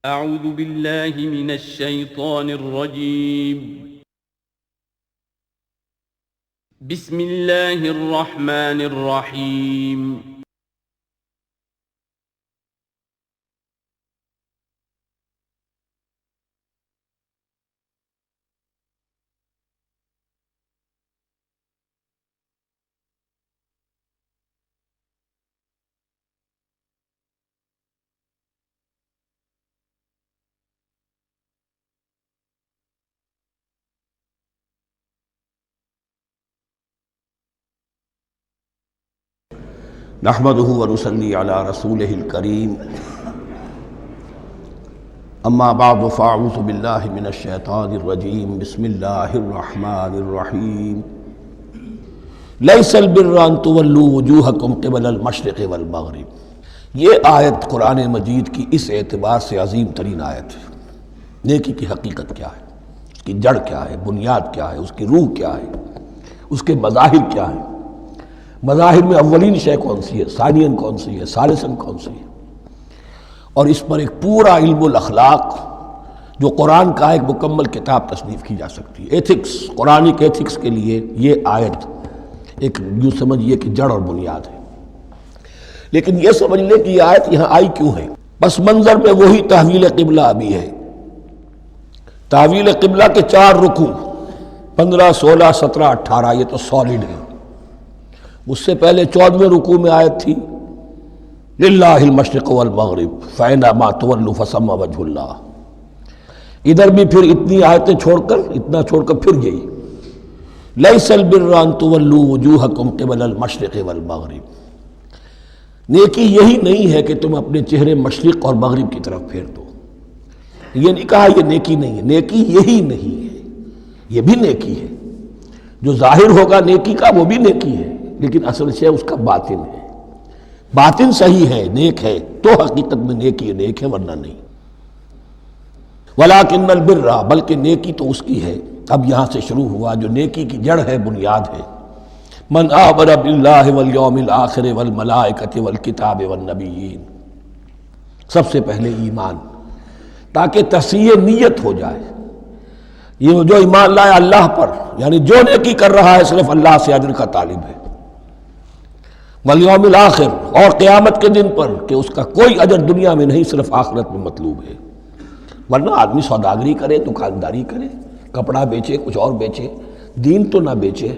اعوذ باللہ من الشیطان الرجیم بسم اللہ الرحمن الرحیم نحمده ونصلي على رسوله الكريم اما بعد فاعوذ بالله من الشيطان الرجيم بسم الله الرحمن الرحيم ليس البر ان تولوا وجوهكم قبل المشرق والمغرب۔ یہ آیت قرآن مجید کی اس اعتبار سے عظیم ترین آیت ہے۔ نیکی کی حقیقت کیا ہے، اس کی جڑ کیا ہے، بنیاد کیا ہے، اس کی روح کیا ہے، اس کے مظاہر کیا ہیں۔ مظاہر میں اولین شے کون سی ہے، ثانین کون سی ہے، ثالثاً کون سی ہے، اور اس پر ایک پورا علم الاخلاق جو قرآن کا ایک مکمل کتاب تصنیف کی جا سکتی ہے۔ ایتھکس، قرآنک ایتھکس کے لیے یہ آیت ایک یوں سمجھیے کہ جڑ اور بنیاد ہے۔ لیکن یہ سمجھ لیں کہ یہ آیت یہاں آئی کیوں ہے۔ پس منظر میں وہی تحویل قبلہ ابھی ہے۔ تحویل قبلہ کے 4 رکوع 15، 16، 17، 18 یہ تو سالڈ ہے۔ اس سے پہلے 14ویں رکوع میں آیت تھی للہ المشرق والمغرب فأینما تولوا فثم وجہ اللہ۔ ادھر بھی پھر اتنی آیتیں چھوڑ کر، اتنا چھوڑ کر پھر یہی لیس البر ان تولوا وجوہکم قبل المشرق والمغرب۔ نیکی یہی نہیں ہے کہ تم اپنے چہرے مشرق اور مغرب کی طرف پھیر دو۔ یہ نہیں کہا یہ نیکی نہیں ہے، نیکی یہی نہیں ہے، یہ بھی نیکی ہے۔ جو ظاہر ہوگا نیکی کا وہ بھی نیکی ہے، لیکن اصل شے اس کا باطن ہے۔ باطن صحیح ہے، نیک ہے تو حقیقت میں نیکی نیک ہے، ورنہ نہیں۔ وَلَٰكِنَّ الْبِرَّ، بلکہ نیکی تو اس کی ہے۔ اب یہاں سے شروع ہوا جو نیکی کی جڑ ہے، بنیاد ہے۔ مَنْ آمَنَ بِاللَّهِ وَالْيَوْمِ الْآخِرِ وَالْمَلَائِكَةِ وَالْكِتَابِ وَالنَّبِيِّينَ۔ سب سے پہلے ایمان، تاکہ تصحیح نیت ہو جائے۔ یہ جو ایمان لائے اللہ پر، یعنی جو نیکی کر رہا ہے صرف اللہ سے اجر کا طالب ہے۔ والیوم الآخر، اور قیامت کے دن پر کہ اس کا کوئی اجر دنیا میں نہیں، صرف آخرت میں مطلوب ہے۔ ورنہ آدمی سوداگری کرے، دکانداری کرے، کپڑا بیچے، کچھ اور بیچے، دین تو نہ بیچے۔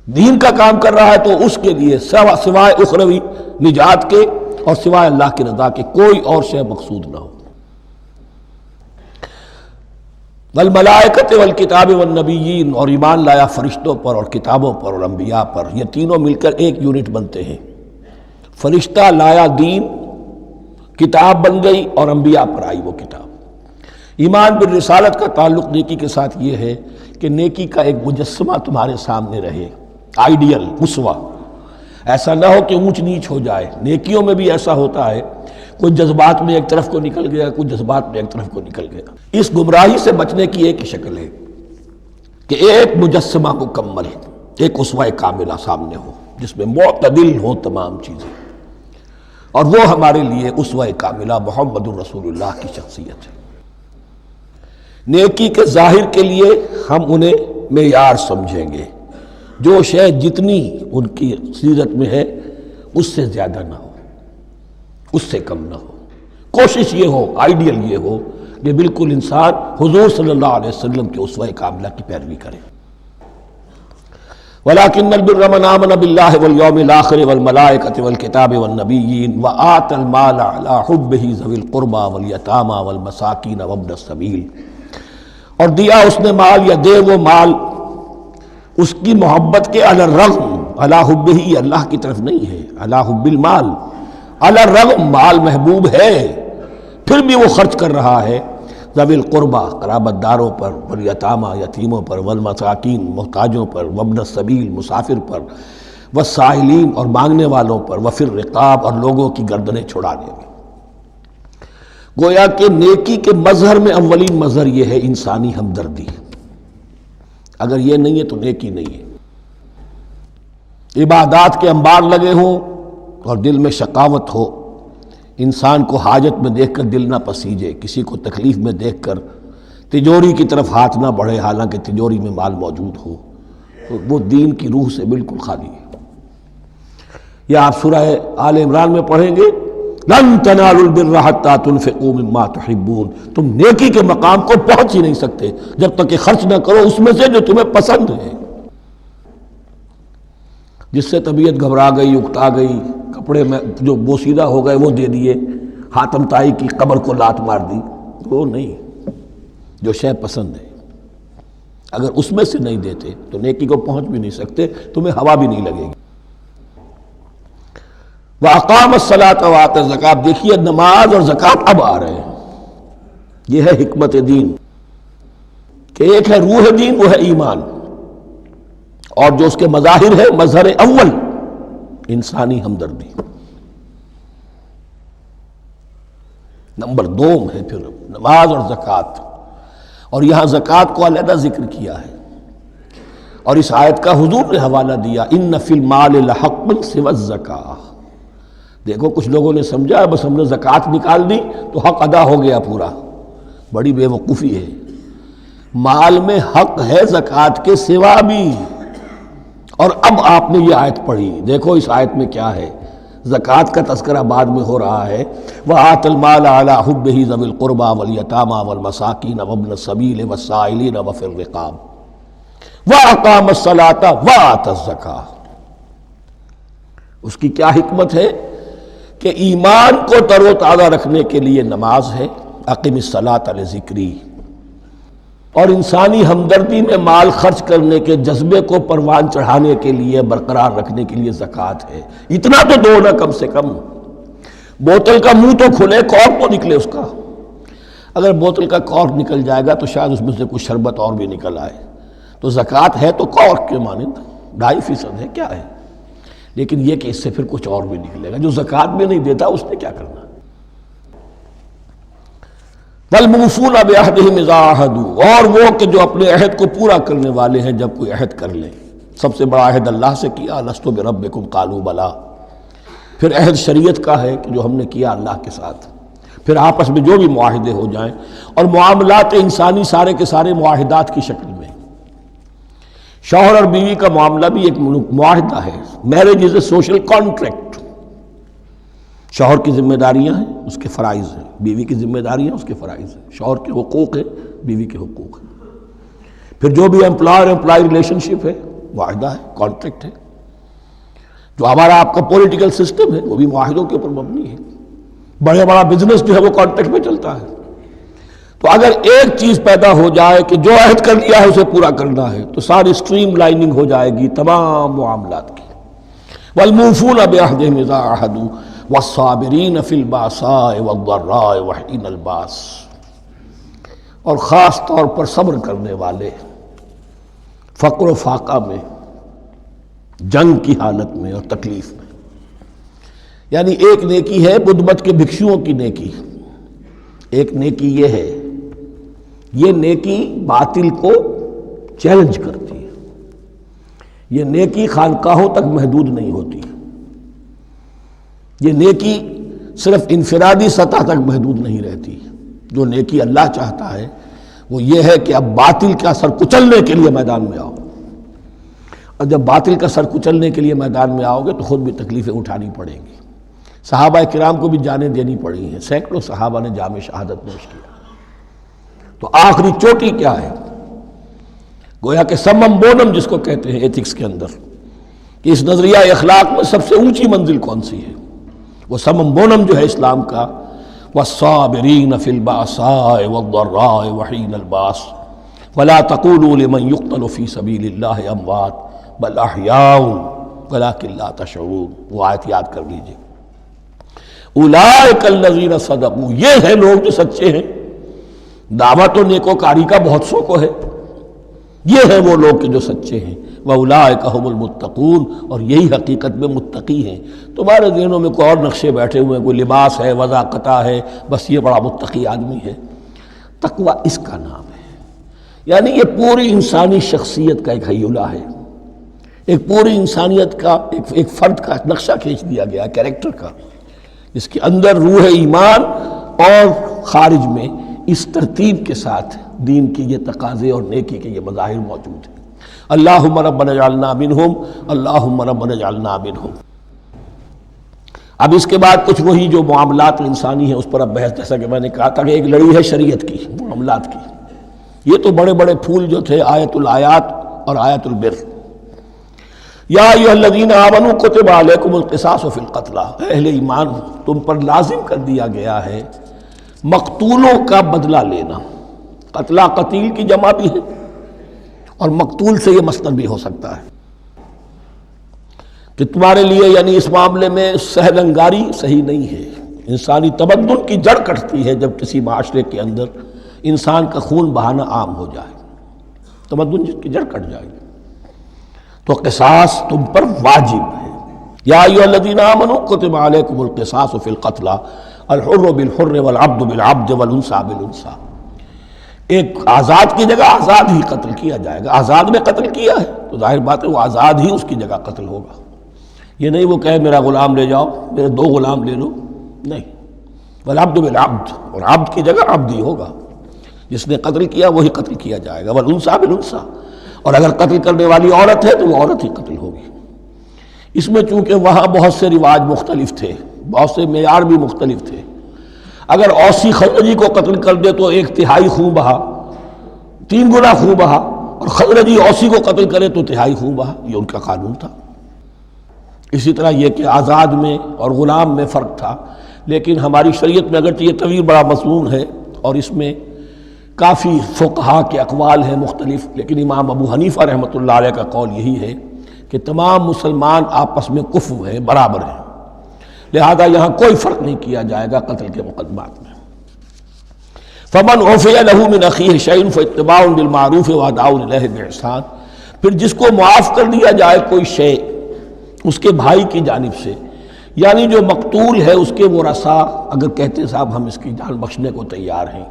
دین کا کام کر رہا ہے تو اس کے لیے سوائے اخروی نجات کے اور سوائے اللہ کی رضا کے کوئی اور شے مقصود نہ ہو۔ والملائکۃ والکتاب والنبیین، اور ایمان لایا فرشتوں پر اور کتابوں پر اور انبیاء پر۔ یہ تینوں مل کر ایک یونٹ بنتے ہیں۔ فرشتہ لایا دین، کتاب بن گئی، اور انبیاء پر آئی وہ کتاب۔ ایمان بالرسالت کا تعلق نیکی کے ساتھ یہ ہے کہ نیکی کا ایک مجسمہ تمہارے سامنے رہے، آئیڈیل، اسوہ۔ ایسا نہ ہو کہ اونچ نیچ ہو جائے۔ نیکیوں میں بھی ایسا ہوتا ہے، کوئی جذبات میں ایک طرف کو نکل گیا، کوئی جذبات میں ایک طرف کو نکل گیا۔ اس گمراہی سے بچنے کی ایک ہی شکل ہے کہ ایک مجسمہ مکمل، ایک اسوہ کاملہ سامنے ہو جس میں معتدل ہو تمام چیزیں، اور وہ ہمارے لیے اسوہ کاملہ محمد الرسول اللہ کی شخصیت ہے۔ نیکی کے ظاہر کے لیے ہم انہیں معیار سمجھیں گے، جو شے جتنی ان کی سیرت میں ہے اس سے زیادہ نہ ہو، اس سے کم نہ ہو۔ کوشش یہ ہو، آئیڈیل یہ ہو کہ بالکل انسان حضور صلی اللہ علیہ وسلم کے اسوہ کاملہ کی پیروی کرے۔ وَلَٰكِنَّ الْبِرَّ مَنْ آمَنَ بِاللَّهِ وَالْيَوْمِ الْآخِرِ وَالْمَلَائِكَةِ وَالْكِتَابِ وَالنَّبِيِّينَ وَآتَى الْمَالَ عَلَىٰ حُبِّهِ ذَوِي الْقُرْبَىٰ وَالْيَتَامَىٰ وَالْمَسَاكِينَ وَابْنَ السَّبِيلِ، اور دیا اس نے مال یا دے وہ مال اس کی محبت کے علی الرغم، علی حبہ اللہ کی طرف نہیں ہے، علی حب المال، علی الرغم مال محبوب ہے پھر بھی وہ خرچ کر رہا ہے، ذوی القربہ قرابت داروں پر، والیتامى یتیموں پر، والمساکین محتاجوں پر، وابن السبیل مسافر پر، والسائلین اور مانگنے والوں پر، وفی الرقاب اور لوگوں کی گردنیں چھڑانے میں۔ گویا کہ نیکی کے مظہر میں اولین مظہر یہ ہے انسانی ہمدردی۔ اگر یہ نہیں ہے تو نیکی نہیں ہے۔ عبادات کے انبار لگے ہوں اور دل میں شقاوت ہو، انسان کو حاجت میں دیکھ کر دل نہ پسیجے، کسی کو تکلیف میں دیکھ کر تجوری کی طرف ہاتھ نہ بڑھے حالانکہ تجوری میں مال موجود ہو، تو وہ دین کی روح سے بالکل خالی ہے۔ یا آپ سورہ آل عمران میں پڑھیں گے لن تنالوا البر حتى تنفقوا مما تحبون، تم نیکی کے مقام کو پہنچ ہی نہیں سکتے جب تک کہ خرچ نہ کرو اس میں سے جو تمہیں پسند ہے۔ جس سے طبیعت گھبرا گئی، اکتا گئی، کپڑے میں جو بوسیدہ ہو گئے وہ دے دیے، حاتم طائی کی قبر کو لات مار دی، وہ نہیں، جو شے پسند ہے اگر اس میں سے نہیں دیتے تو نیکی کو پہنچ بھی نہیں سکتے، تمہیں ہوا بھی نہیں لگے گی۔ وَأَقَامَ الصَّلَاةَ وَآتَى الزَّكَاةَ، دیکھیے نماز اور زکوٰۃ اب آ رہے ہیں۔ یہ ہے حکمت دین کہ ایک ہے روح دین، وہ ہے ایمان، اور جو اس کے مظاہر ہے، مظہر اول انسانی ہمدردی، نمبر دوم ہے پھر نماز اور زکوٰۃ، اور یہاں زکوٰۃ کو علیحدہ ذکر کیا ہے، اور اس آیت کا حضور نے حوالہ دیا ان فی المال لحقا سوی الزکاۃ۔ دیکھو کچھ لوگوں نے سمجھا بس ہم نے زکوٰۃ نکال دی تو حق ادا ہو گیا پورا، بڑی بے وقوفی ہے۔ مال میں حق ہے زکوٰۃ کے سوا بھی، اور اب آپ نے یہ آیت پڑھی، دیکھو اس آیت میں کیا ہے، زکوٰۃ کا تذکرہ بعد میں ہو رہا ہے، وَآتَى الْمَالَ عَلَىٰ حُبِّهِ ذَوِي الْقُرْبَىٰ وَالْيَتَامَىٰ وَالْمَسَاكِينَ وَابْنَ السَّبِيلِ وَالسَّائِلِينَ وَفِي الرِّقَابِ وَأَقَامَ الصَّلَاةَ وَآتَى الزَّكَاةَ۔ اس کی کیا حکمت ہے کہ ایمان کو تر و تازہ رکھنے کے لیے نماز ہے، اقم الصلاۃ لذکری، اور انسانی ہمدردی میں مال خرچ کرنے کے جذبے کو پروان چڑھانے کے لیے برقرار رکھنے کے لیے زکوٰۃ ہے۔ اتنا تو دو نا کم سے کم، بوتل کا منہ تو کھلے، کارک تو نکلے اس کا، اگر بوتل کا کارک نکل جائے گا تو شاید اس میں سے کچھ شربت اور بھی نکل آئے، تو زکوٰۃ ہے تو کارک کے مانند 2.5% ہے، کیا ہے، لیکن یہ کہ اس سے پھر کچھ اور بھی نکلے گا۔ جو زکوٰۃ بھی نہیں دیتا اس نے کیا کرنا۔ وَالْمُوفُونَ بِعَهْدِهِمْ إِذَا عَاهَدُوا، اور وہ کہ جو اپنے عہد کو پورا کرنے والے ہیں جب کوئی عہد کر لیں۔ سب سے بڑا عہد اللہ سے کیا، لست بربکم قالوا بلا، پھر عہد شریعت کا ہے کہ جو ہم نے کیا اللہ کے ساتھ، پھر آپس میں جو بھی معاہدے ہو جائیں، اور معاملات انسانی سارے کے سارے معاہدات کی شکل میں، شوہر اور بیوی کا معاملہ بھی ایک معاہدہ ہے، marriage is a social contract, شوہر کی ذمہ داریاں ہیں، اس کے فرائض ہیں، بیوی کی ذمہ داریاں اس کے فرائض ہیں، شوہر کے حقوق ہیں، بیوی کے حقوق ہیں، پھر جو بھی امپلائر امپلائی ریلیشن شپ ہے معاہدہ ہے، کانٹریکٹ ہے، جو ہمارا آپ کا پولیٹیکل سسٹم ہے وہ بھی معاہدوں کے اوپر مبنی ہے، بڑا بزنس جو ہے وہ کانٹریکٹ پہ چلتا ہے۔ تو اگر ایک چیز پیدا ہو جائے کہ جو عہد کر لیا ہے اسے پورا کرنا ہے تو ساری اسٹریم لائننگ ہو جائے گی تمام معاملات کی۔ وَالْمُوفُونَ بِعَهْدِهِمْ إِذَا عَاهَدُوا وَالصَّابِرِينَ فِي الْبَأْسَاءِ وَالضَّرَّاءِ وَحِينَ الْبَأْسِ، اور خاص طور پر صبر کرنے والے فقر و فاقہ میں، جنگ کی حالت میں اور تکلیف میں۔ یعنی ایک نیکی ہے بدھ مت کے بھکشوؤں کی نیکی، ایک نیکی یہ ہے، یہ نیکی باطل کو چیلنج کرتی ہے، یہ نیکی خانقاہوں تک محدود نہیں ہوتی، یہ نیکی صرف انفرادی سطح تک محدود نہیں رہتی۔ جو نیکی اللہ چاہتا ہے وہ یہ ہے کہ اب باطل کا سر کچلنے کے لیے میدان میں آؤ، اور جب باطل کا سر کچلنے کے لیے میدان میں آؤ گے تو خود بھی تکلیفیں اٹھانی پڑیں گی۔ صحابہ کرام کو بھی جانیں دینی پڑی ہیں، سینکڑوں صحابہ نے جام شہادت نوش کیا۔ تو آخری چوٹی کیا ہے، گویا کہ سمم بونم جس کو کہتے ہیں ایتھکس کے اندر، کہ اس نظریہ اخلاق میں سب سے اونچی منزل کون سی ہے، وہ سمم بونم جو ہے اسلام کا، وَالصَّابِرِينَ فِي الْبَأْسَاءِ وَالضَّرَّاءِ وَحِينَ الْبَأْسِ وَلَا تَقُولُوا لِمَنْ يُقْتَلُ فِي سَبِيلِ اللَّهِ أَمْوَاتٌ بَلْ أَحْيَاءٌ وَلَكِنْ لَا تَشْعُرُونَ۔ وہ آیت یاد کر لیجئے، اولئک الذین صدقوا، یہ ہیں لوگ جو سچے ہیں، دعوت و نیکوکاری کا بہت شوق ہے، یہ ہیں وہ لوگ کہ جو سچے ہیں، وَأُولَئِكَ هُمُ الْمُتَّقُونَ، اور یہی حقیقت میں متقی ہیں۔ تمہارے ذہنوں میں کوئی اور نقشے بیٹھے ہوئے ہیں، کوئی لباس ہے، وضاقتہ ہے، بس یہ بڑا متقی آدمی ہے۔ تقوی اس کا نام ہے، یعنی یہ پوری انسانی شخصیت کا ایک ہیولہ ہے، ایک پوری انسانیت کا ایک فرد کا نقشہ کھینچ دیا گیا کیریکٹر کا، اس کے اندر روح ایمان اور خارج میں اس ترتیب کے ساتھ دین کی یہ تقاضے اور نیکی کے یہ مظاہر موجود ہیں۔ اللہم ربنا اجعلنا منہم، اللہم ربنا اجعلنا منہم۔ اب اس کے بعد کچھ وہی جو معاملات انسانی ہیں اس پر اب بحث، جیسا کہ میں نے کہا تھا کہ ایک لڑی ہے شریعت کی، معاملات کی۔ یہ تو بڑے بڑے پھول جو تھے آیت الآیات اور آیت البر۔ یا ایھا الذین آمنوا کتب علیکم القصاص فی القتلی، اہل ایمان تم پر لازم کر دیا گیا ہے مقتولوں کا بدلہ لینا۔ قتلہ قتیل کی جمع بھی ہے اور مقتول سے یہ مصدر بھی ہو سکتا ہے کہ تمہارے لیے یعنی اس معاملے میں سہل انگاری صحیح نہیں ہے۔ انسانی تمدن کی جڑ کٹتی ہے جب کسی معاشرے کے اندر انسان کا خون بہانا عام ہو جائے، تمدن کی جڑ کٹ جائے گی، تو قصاص تم پر واجب ہے۔ یا ایھا الذین آمنوا کتب علیکم القصاص فی القتلی الحر بالحر والعبد بالعبد والانثى بالانثى۔ ایک آزاد کی جگہ آزاد ہی قتل کیا جائے گا۔ آزاد میں قتل کیا ہے تو ظاہر بات ہے وہ آزاد ہی اس کی جگہ قتل ہوگا۔ یہ نہیں وہ کہے میرا غلام لے جاؤ، میرے 2 غلام لے لو، نہیں۔ والعبد بالعبد، اور عبد کی جگہ عبد ہی ہوگا، جس نے قتل کیا وہی قتل کیا جائے گا۔ والانثى بالانثى، اور اگر قتل کرنے والی عورت ہے تو وہ عورت ہی قتل ہوگی۔ اس میں چونکہ وہاں بہت سے رواج مختلف تھے، بہت سے معیار بھی مختلف تھے۔ اگر اوسی خزرجی کو قتل کر دے تو 1/3 خون بہا، 3 گنا خون بہا، اور خزرجی اوسی کو قتل کرے تو 1/3 خون بہا، یہ ان کا قانون تھا۔ اسی طرح یہ کہ آزاد میں اور غلام میں فرق تھا، لیکن ہماری شریعت میں اگرچہ یہ طویل بڑا مضمون ہے اور اس میں کافی فقہا کے اقوال ہیں مختلف، لیکن امام ابو حنیفہ رحمۃ اللہ علیہ کا قول یہی ہے کہ تمام مسلمان آپس میں کفو ہیں، برابر ہیں، لہذا یہاں کوئی فرق نہیں کیا جائے گا قتل کے مقدمات میں۔ فمن عفی لہ من اخیہ شیء فاتباع بالمعروف واداء الیہ باحسان، پھر جس کو معاف کر دیا جائے کوئی شے اس کے بھائی کی جانب سے، یعنی جو مقتول ہے اس کے ورثاء اگر کہتے ہیں صاحب ہم اس کی جان بخشنے کو تیار ہیں،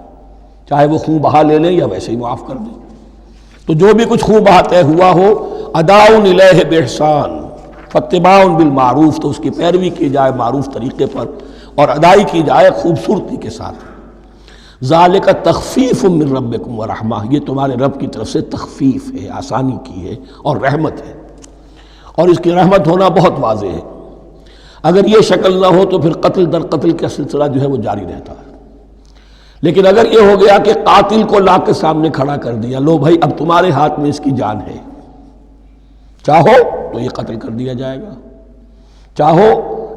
چاہے وہ خون بہا لے لیں یا ویسے ہی معاف کر دیں، تو جو بھی کچھ خون بہا طے ہوا ہو اداء الیہ باحسان فاتباع بالمعروف، تو اس کی پیروی کی جائے معروف طریقے پر اور ادائی کی جائے خوبصورتی کے ساتھ۔ ذالک تخفیف من ربکم ورحمہ، یہ تمہارے رب کی طرف سے تخفیف ہے، آسانی کی ہے اور رحمت ہے، اور اس کی رحمت ہونا بہت واضح ہے۔ اگر یہ شکل نہ ہو تو پھر قتل در قتل کا سلسلہ جو ہے وہ جاری رہتا ہے، لیکن اگر یہ ہو گیا کہ قاتل کو لا کے سامنے کھڑا کر دیا، لو بھائی اب تمہارے ہاتھ میں اس کی جان ہے، چاہو تو یہ قتل کر دیا جائے گا، چاہو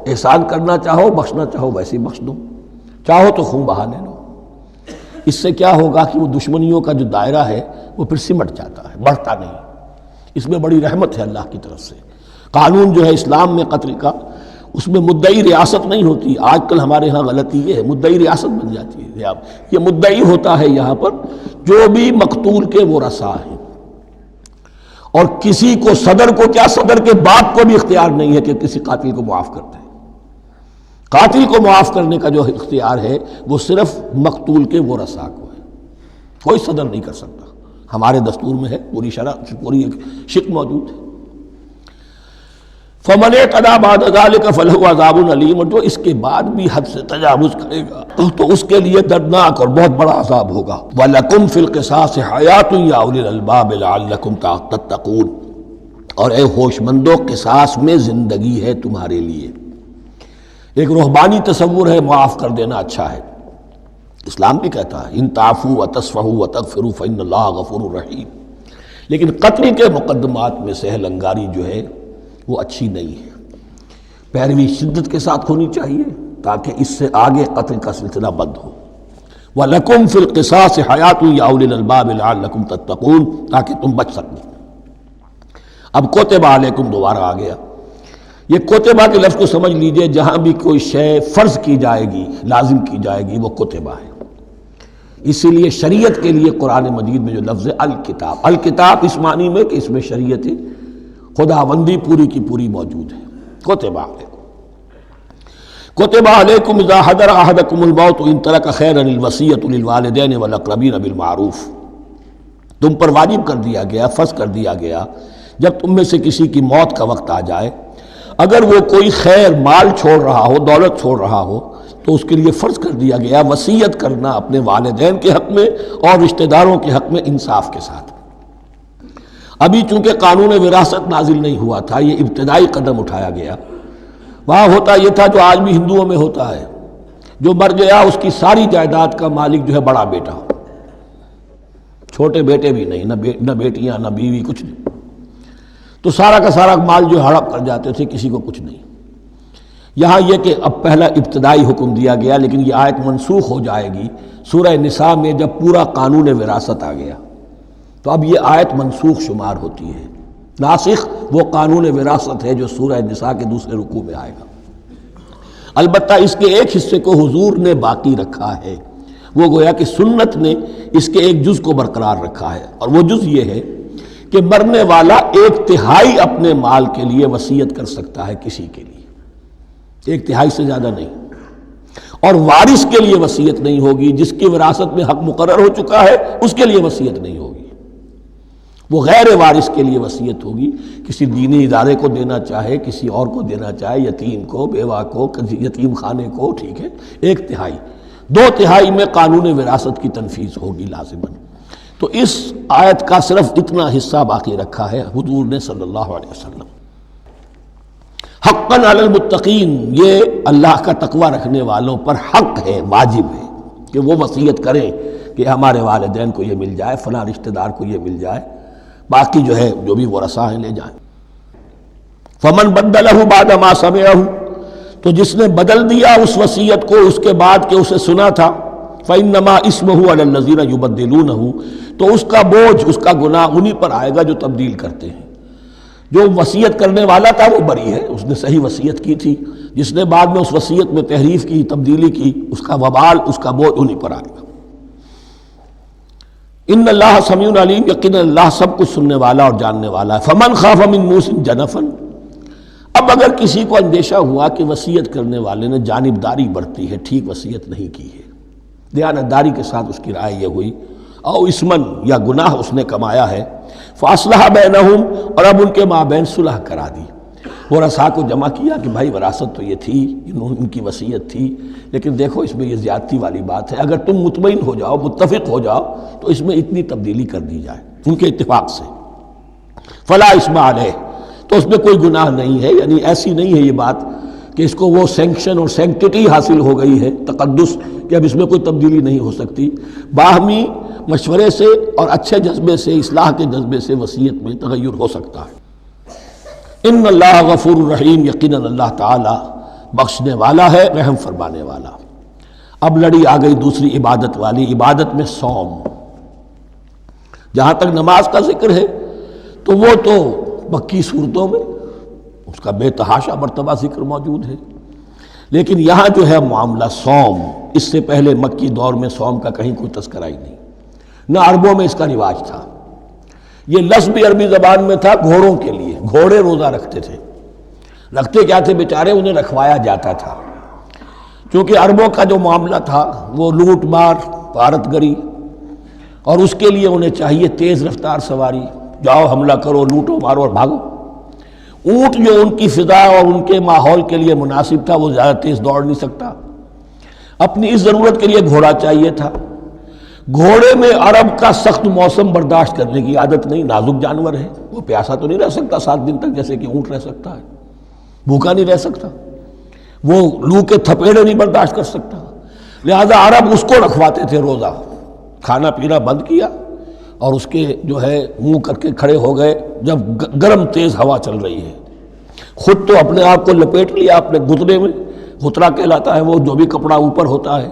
احسان کرنا چاہو بخشنا چاہو ویسے ہی بخش دو، چاہو تو خون بہا لے لو۔ اس سے کیا ہوگا کہ وہ دشمنیوں کا جو دائرہ ہے وہ پھر سمٹ جاتا ہے، بڑھتا نہیں۔ اس میں بڑی رحمت ہے اللہ کی طرف سے۔ قانون جو ہے اسلام میں قتل کا، اس میں مدعی ریاست نہیں ہوتی۔ آج کل ہمارے ہاں غلطی یہ ہے، مدعی ریاست بن جاتی ہے۔ یہ مدعی ہوتا ہے یہاں پر جو بھی مقتول کے ورثاء ہیں، اور کسی کو صدر کو کیا صدر کے باپ کو بھی اختیار نہیں ہے کہ کسی قاتل کو معاف کر دے۔ قاتل کو معاف کرنے کا جو اختیار ہے وہ صرف مقتول کے ورثاء کو ہے، کوئی صدر نہیں کر سکتا۔ ہمارے دستور میں ہے، پوری شرع پوری شک موجود ہے۔ فمن اعتدی بعد ذلک فلہ عذاب علیم، اور جو اس کے بعد بھی حد سے تجاوز کرے گا تو اس کے لیے دردناک اور بہت بڑا عذاب ہوگا۔ وَلَكُمْ فِي الْقِصَاصِ حَيَاةٌ يَا أُولِي الْأَلْبَابِ لَعَلَّكُمْ تَتَّقُونَ، اور اے ہوش مندو قصاص میں زندگی ہے تمہارے لیے۔ ایک روحانی تصور ہے معاف کر دینا اچھا ہے، اسلام بھی کہتا ہے ان تعفوا وتصفحوا وتغفروا فإن اللہ غفور رحیم، لیکن قتل کے مقدمات میں سہل انگاری جو ہے وہ اچھی نہیں ہے، پیروی شدت کے ساتھ ہونی چاہیے تاکہ اس سے آگے قتل کا سلسلہ بند ہو۔ وَلَكُمْ فِي الْقِصَاصِ حَيَاةٌ يَا أُولِي الْأَلْبَابِ لَعَلَّكُمْ تَتَّقُونَ، تاکہ تم بچ سکو۔ اب کتب علیکم دوبارہ آ گیا۔ یہ کتبہ کے لفظ کو سمجھ لیجئے، جہاں بھی کوئی شے فرض کی جائے گی لازم کی جائے گی وہ کتبہ ہے۔ اسی لیے شریعت کے لیے قرآن مجید میں جو لفظ ہے الکتاب، الکتاب اس معنی میں کہ اس میں شریعت خداوندی پوری کی پوری موجود ہے۔ کتبہ علیکم، کتب علیکم اذا حضر احدکم الموت ان ترک خیرا الوصیۃ للوالدین والاقربین بالمعروف، تم پر واجب کر دیا گیا، فرض کر دیا گیا، جب تم میں سے کسی کی موت کا وقت آ جائے، اگر وہ کوئی خیر مال چھوڑ رہا ہو، دولت چھوڑ رہا ہو، تو اس کے لیے فرض کر دیا گیا وصیت کرنا اپنے والدین کے حق میں اور رشتہ داروں کے حق میں انصاف کے ساتھ۔ ابھی چونکہ قانون وراثت نازل نہیں ہوا تھا، یہ ابتدائی قدم اٹھایا گیا۔ وہاں ہوتا یہ تھا جو آج بھی ہندوؤں میں ہوتا ہے، جو مر گیا اس کی ساری جائیداد کا مالک جو ہے بڑا بیٹا، چھوٹے بیٹے بھی نہیں، نہ بیٹیاں نہ بیوی، کچھ نہیں، تو سارا کا سارا مال جو ہڑپ کر جاتے تھے، کسی کو کچھ نہیں۔ یہاں یہ کہ اب پہلا ابتدائی حکم دیا گیا، لیکن یہ آیت منسوخ ہو جائے گی سورہ نساء میں جب پورا قانون وراثت آ گیا، تو اب یہ آیت منسوخ شمار ہوتی ہے۔ ناسخ وہ قانون وراثت ہے جو سورہ نساء کے دوسرے رکوع میں آئے گا۔ البتہ اس کے ایک حصے کو حضور نے باقی رکھا ہے، وہ گویا کہ سنت نے اس کے ایک جز کو برقرار رکھا ہے، اور وہ جز یہ ہے کہ مرنے والا 1/3 اپنے مال کے لیے وصیت کر سکتا ہے کسی کے لیے، 1/3 سے زیادہ نہیں، اور وارث کے لیے وصیت نہیں ہوگی۔ جس کی وراثت میں حق مقرر ہو چکا ہے اس کے لیے وصیت نہیں ہوگی، وہ غیر وارث کے لیے وصیت ہوگی، کسی دینی ادارے کو دینا چاہے، کسی اور کو دینا چاہے، یتیم کو، بیوہ کو، یتیم خانے کو، ٹھیک ہے، 1/3۔ 2/3 میں قانون وراثت کی تنفیذ ہوگی لازماً۔ تو اس آیت کا صرف اتنا حصہ باقی رکھا ہے حضور نے صلی اللہ علیہ وسلم۔ حقاً علی المتقین، یہ اللہ کا تقوی رکھنے والوں پر حق ہے، واجب ہے کہ وہ وصیت کریں کہ ہمارے والدین کو یہ مل جائے، فلاں رشتہ دار کو یہ مل جائے، باقی جو ہے جو بھی ورثاء ہیں لے جائیں۔ فمن بدلہ بعد ما سمعہ، تو جس نے بدل دیا اس وصیت کو اس کے بعد کہ اسے سنا تھا، فإنما اسمہ علی الذین یبدلونہ، تو اس کا بوجھ، اس کا گناہ انہی پر آئے گا جو تبدیل کرتے ہیں۔ جو وصیت کرنے والا تھا وہ بری ہے، اس نے صحیح وصیت کی تھی، جس نے بعد میں اس وصیت میں تحریف کی، تبدیلی کی، اس کا وبال، اس کا بوجھ انہی پر آئے گا۔ ان اللہ سمیع علیم، یقینا اللہ سب کچھ سننے والا اور جاننے والا ہے۔ فمن خاف من موص جنفا، اب اگر کسی کو اندیشہ ہوا کہ وصیت کرنے والے نے جانبداری برتی ہے، ٹھیک وصیت نہیں کی ہے، دیانتداری کے ساتھ اس کی رائے یہ ہوئی، او اسمن، یا گناہ اس نے کمایا ہے، فاصلح بینہم، اور اب ان کے مابین صلح کرا دی، ورثاء کو جمع کیا کہ بھائی وراثت تو یہ تھی، ان کی وصیت تھی، لیکن دیکھو اس میں یہ زیادتی والی بات ہے، اگر تم مطمئن ہو جاؤ، متفق ہو جاؤ تو اس میں اتنی تبدیلی کر دی جائے ان کے اتفاق سے، فلا اسم علیہ، تو اس میں کوئی گناہ نہیں ہے، یعنی ایسی نہیں ہے یہ بات کہ اس کو وہ سینکشن اور سینکٹیٹی حاصل ہو گئی ہے، تقدس، کہ اب اس میں کوئی تبدیلی نہیں ہو سکتی۔ باہمی مشورے سے اور اچھے جذبے سے، اصلاح کے جذبے سے وصیت میں تغیر ہو سکتا ہے۔ ان اللہ غفور الرحیم، یقیناً اللہ تعالی بخشنے والا ہے، رحم فرمانے والا۔ اب لڑی آ گئی دوسری عبادت والی، عبادت میں صوم۔ جہاں تک نماز کا ذکر ہے تو وہ تو مکی صورتوں میں اس کا بے تحاشا مرتبہ ذکر موجود ہے، لیکن یہاں جو ہے معاملہ صوم، اس سے پہلے مکی دور میں صوم کا کہیں کوئی تذکرہ ہی نہیں، نہ عربوں میں اس کا رواج تھا۔ یہ لفظ بھی عربی زبان میں تھا گھوڑوں کے لیے، گھوڑے روزہ رکھتے تھے، رکھتے کیا تھے بیچارے، انہیں رکھوایا جاتا تھا، کیونکہ عربوں کا جو معاملہ تھا وہ لوٹ مار، غارت گری، اور اس کے لیے انہیں چاہیے تیز رفتار سواری، جاؤ حملہ کرو، لوٹو مارو اور بھاگو۔ اونٹ جو ان کی فضا اور ان کے ماحول کے لیے مناسب تھا، وہ زیادہ تیز دوڑ نہیں سکتا، اپنی اس ضرورت کے لیے گھوڑا چاہیے تھا۔ گھوڑے میں عرب کا سخت موسم برداشت کرنے کی عادت نہیں، نازک جانور ہے، وہ پیاسا تو نہیں رہ سکتا 7 دن تک جیسے کہ اونٹ رہ سکتا ہے، بھوکا نہیں رہ سکتا، وہ لو کے تھپیڑے نہیں برداشت کر سکتا، لہذا عرب اس کو رکھواتے تھے روزہ، کھانا پینا بند کیا اور اس کے جو ہے منہ کر کے کھڑے ہو گئے جب گرم تیز ہوا چل رہی ہے، خود تو اپنے آپ کو لپیٹ لیا اپنے گھٹنے میں، گھترا کہلاتا ہے وہ جو بھی کپڑا اوپر ہوتا ہے،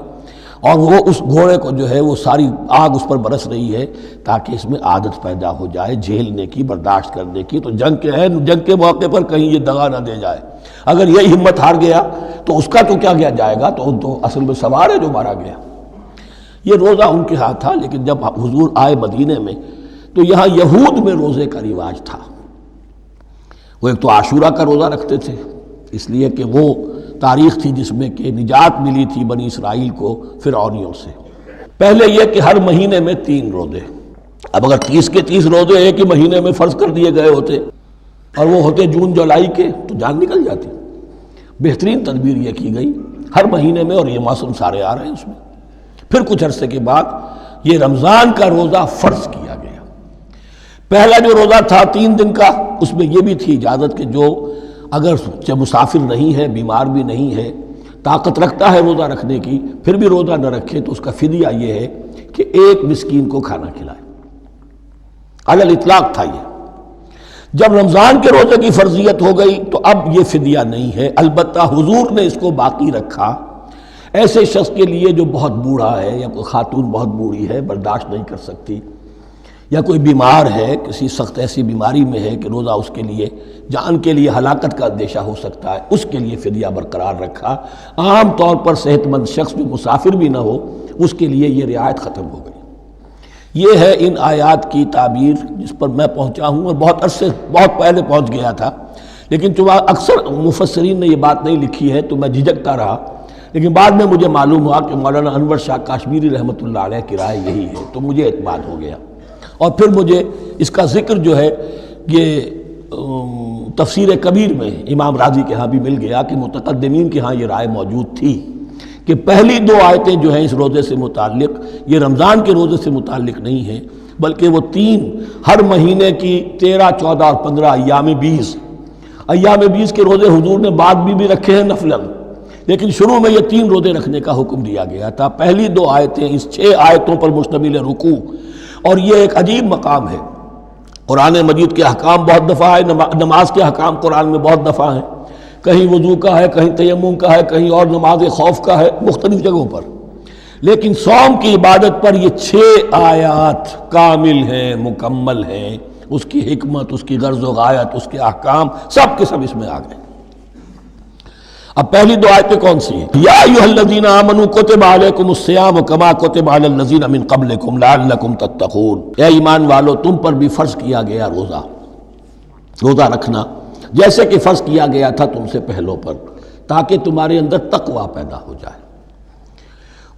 اور وہ اس گھوڑے کو جو ہے وہ ساری آگ اس پر برس رہی ہے تاکہ اس میں عادت پیدا ہو جائے جھیلنے کی، برداشت کرنے کی، تو جنگ کے موقع پر کہیں یہ دغا نہ دے جائے۔ اگر یہ ہمت ہار گیا تو اس کا تو کیا گیا جائے گا، تو اصل میں سوار ہے جو مارا گیا۔ یہ روزہ ان کے ہاتھ تھا، لیکن جب حضور آئے مدینے میں تو یہاں یہود میں روزے کا رواج تھا، وہ ایک تو عاشورہ کا روزہ رکھتے تھے، اس لیے کہ وہ تاریخ تھی جس میں کہ نجات ملی تھی بنی اسرائیل کو فرعونیوں سے۔ پہلے یہ کہ ہر مہینے میں 3 روزے، اب اگر 30 کے 30 روزے ایک ہی مہینے میں فرض کر دیے گئے ہوتے اور وہ ہوتے جون جولائی کے تو جان نکل جاتی۔ بہترین تدبیر یہ کی گئی ہر مہینے میں، اور یہ موسم سارے آ رہے ہیں اس میں۔ پھر کچھ عرصے کے بعد یہ رمضان کا روزہ فرض کیا گیا۔ پہلا جو روزہ تھا 3 دن کا، اس میں یہ بھی تھی اجازت کہ جو اگر مسافر نہیں ہے، بیمار بھی نہیں ہے، طاقت رکھتا ہے روزہ رکھنے کی، پھر بھی روزہ نہ رکھے تو اس کا فدیہ یہ ہے کہ 1 مسکین کو کھانا کھلائے۔ علی الاطلاق تھا یہ۔ جب رمضان کے روزے کی فرضیت ہو گئی تو اب یہ فدیہ نہیں ہے، البتہ حضور نے اس کو باقی رکھا ایسے شخص کے لیے جو بہت بوڑھا ہے، یا کوئی خاتون بہت بوڑھی ہے برداشت نہیں کر سکتی، یا کوئی بیمار ہے، کسی سخت ایسی بیماری میں ہے کہ روزہ اس کے لیے جان کے لیے ہلاکت کا اندیشہ ہو سکتا ہے، اس کے لیے فدیہ برقرار رکھا۔ عام طور پر صحت مند شخص جو مسافر بھی نہ ہو اس کے لیے یہ رعایت ختم ہو گئی۔ یہ ہے ان آیات کی تعبیر جس پر میں پہنچا ہوں، اور بہت پہلے پہنچ گیا تھا، لیکن چونکہ اکثر مفسرین نے یہ بات نہیں لکھی ہے تو میں جھجکتا رہا، لیکن بعد میں مجھے معلوم ہوا کہ مولانا انور شاہ کاشمیری رحمۃ اللہ علیہ کی رائے یہی ہے، تو مجھے اعتماد ہو گیا۔ اور پھر مجھے اس کا ذکر جو ہے یہ تفسیر کبیر میں امام راضی کے ہاں بھی مل گیا کہ متقدمین کے ہاں یہ رائے موجود تھی کہ پہلی 2 آیتیں جو ہیں اس روزے سے متعلق یہ رمضان کے روزے سے متعلق نہیں ہیں، بلکہ وہ 3 ہر مہینے کی 13، 14 اور 15 ایام 20 کے روزے حضور نے بعد بھی رکھے ہیں نفلاً، لیکن شروع میں یہ 3 روزے رکھنے کا حکم دیا گیا تھا۔ پہلی 2 آیتیں اس 6 آیتوں پر مشتمل رکوع، اور یہ ایک عجیب مقام ہے۔ قرآن مجید کے احکام بہت دفعہ ہے، نماز کے احکام قرآن میں بہت دفعہ ہیں، کہیں وضو کا ہے، کہیں تیمم کا ہے، کہیں اور نماز خوف کا ہے، مختلف جگہوں پر، لیکن صوم کی عبادت پر یہ 6 آیات کامل ہیں، مکمل ہیں۔ اس کی حکمت، اس کی غرض و غایت، اس کے احکام سب کے سب اس میں آ گئے۔ اب پہلی 2 آیتیں کون سی ہیں؟ یا ایھا الذین آمنوا کتب علیکم الصیام کما کتب علی الذین من قبلکم لعلکم تتقون، اے ایمان والو تم پر بھی فرض کیا گیا روزہ رکھنا جیسے کہ فرض کیا گیا تھا تم سے پہلوں پر، تاکہ تمہارے اندر تقویٰ پیدا ہو جائے۔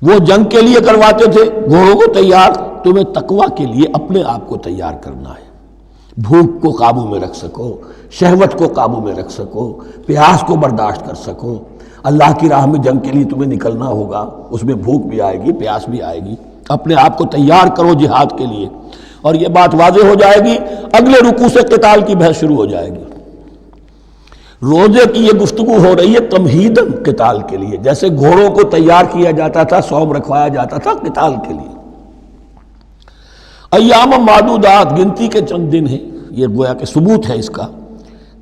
وہ جنگ کے لیے کرواتے تھے گھوڑوں کو تیار، تمہیں تقویٰ کے لیے اپنے آپ کو تیار کرنا ہے، بھوک کو قابو میں رکھ سکو، شہوت کو قابو میں رکھ سکو، پیاس کو برداشت کر سکو۔ اللہ کی راہ میں جنگ کے لیے تمہیں نکلنا ہوگا، اس میں بھوک بھی آئے گی، پیاس بھی آئے گی، اپنے آپ کو تیار کرو جہاد کے لیے۔ اور یہ بات واضح ہو جائے گی، اگلے رکوع سے قتال کی بحث شروع ہو جائے گی۔ روزے کی یہ گفتگو ہو رہی ہے تمہیداً قتال کے لیے، جیسے گھوڑوں کو تیار کیا جاتا تھا، صوم رکھوایا جاتا تھا قتال کے لیے۔ ایام معدودات، گنتی کے چند دن ہیں، یہ گویا کہ ثبوت ہے اس کا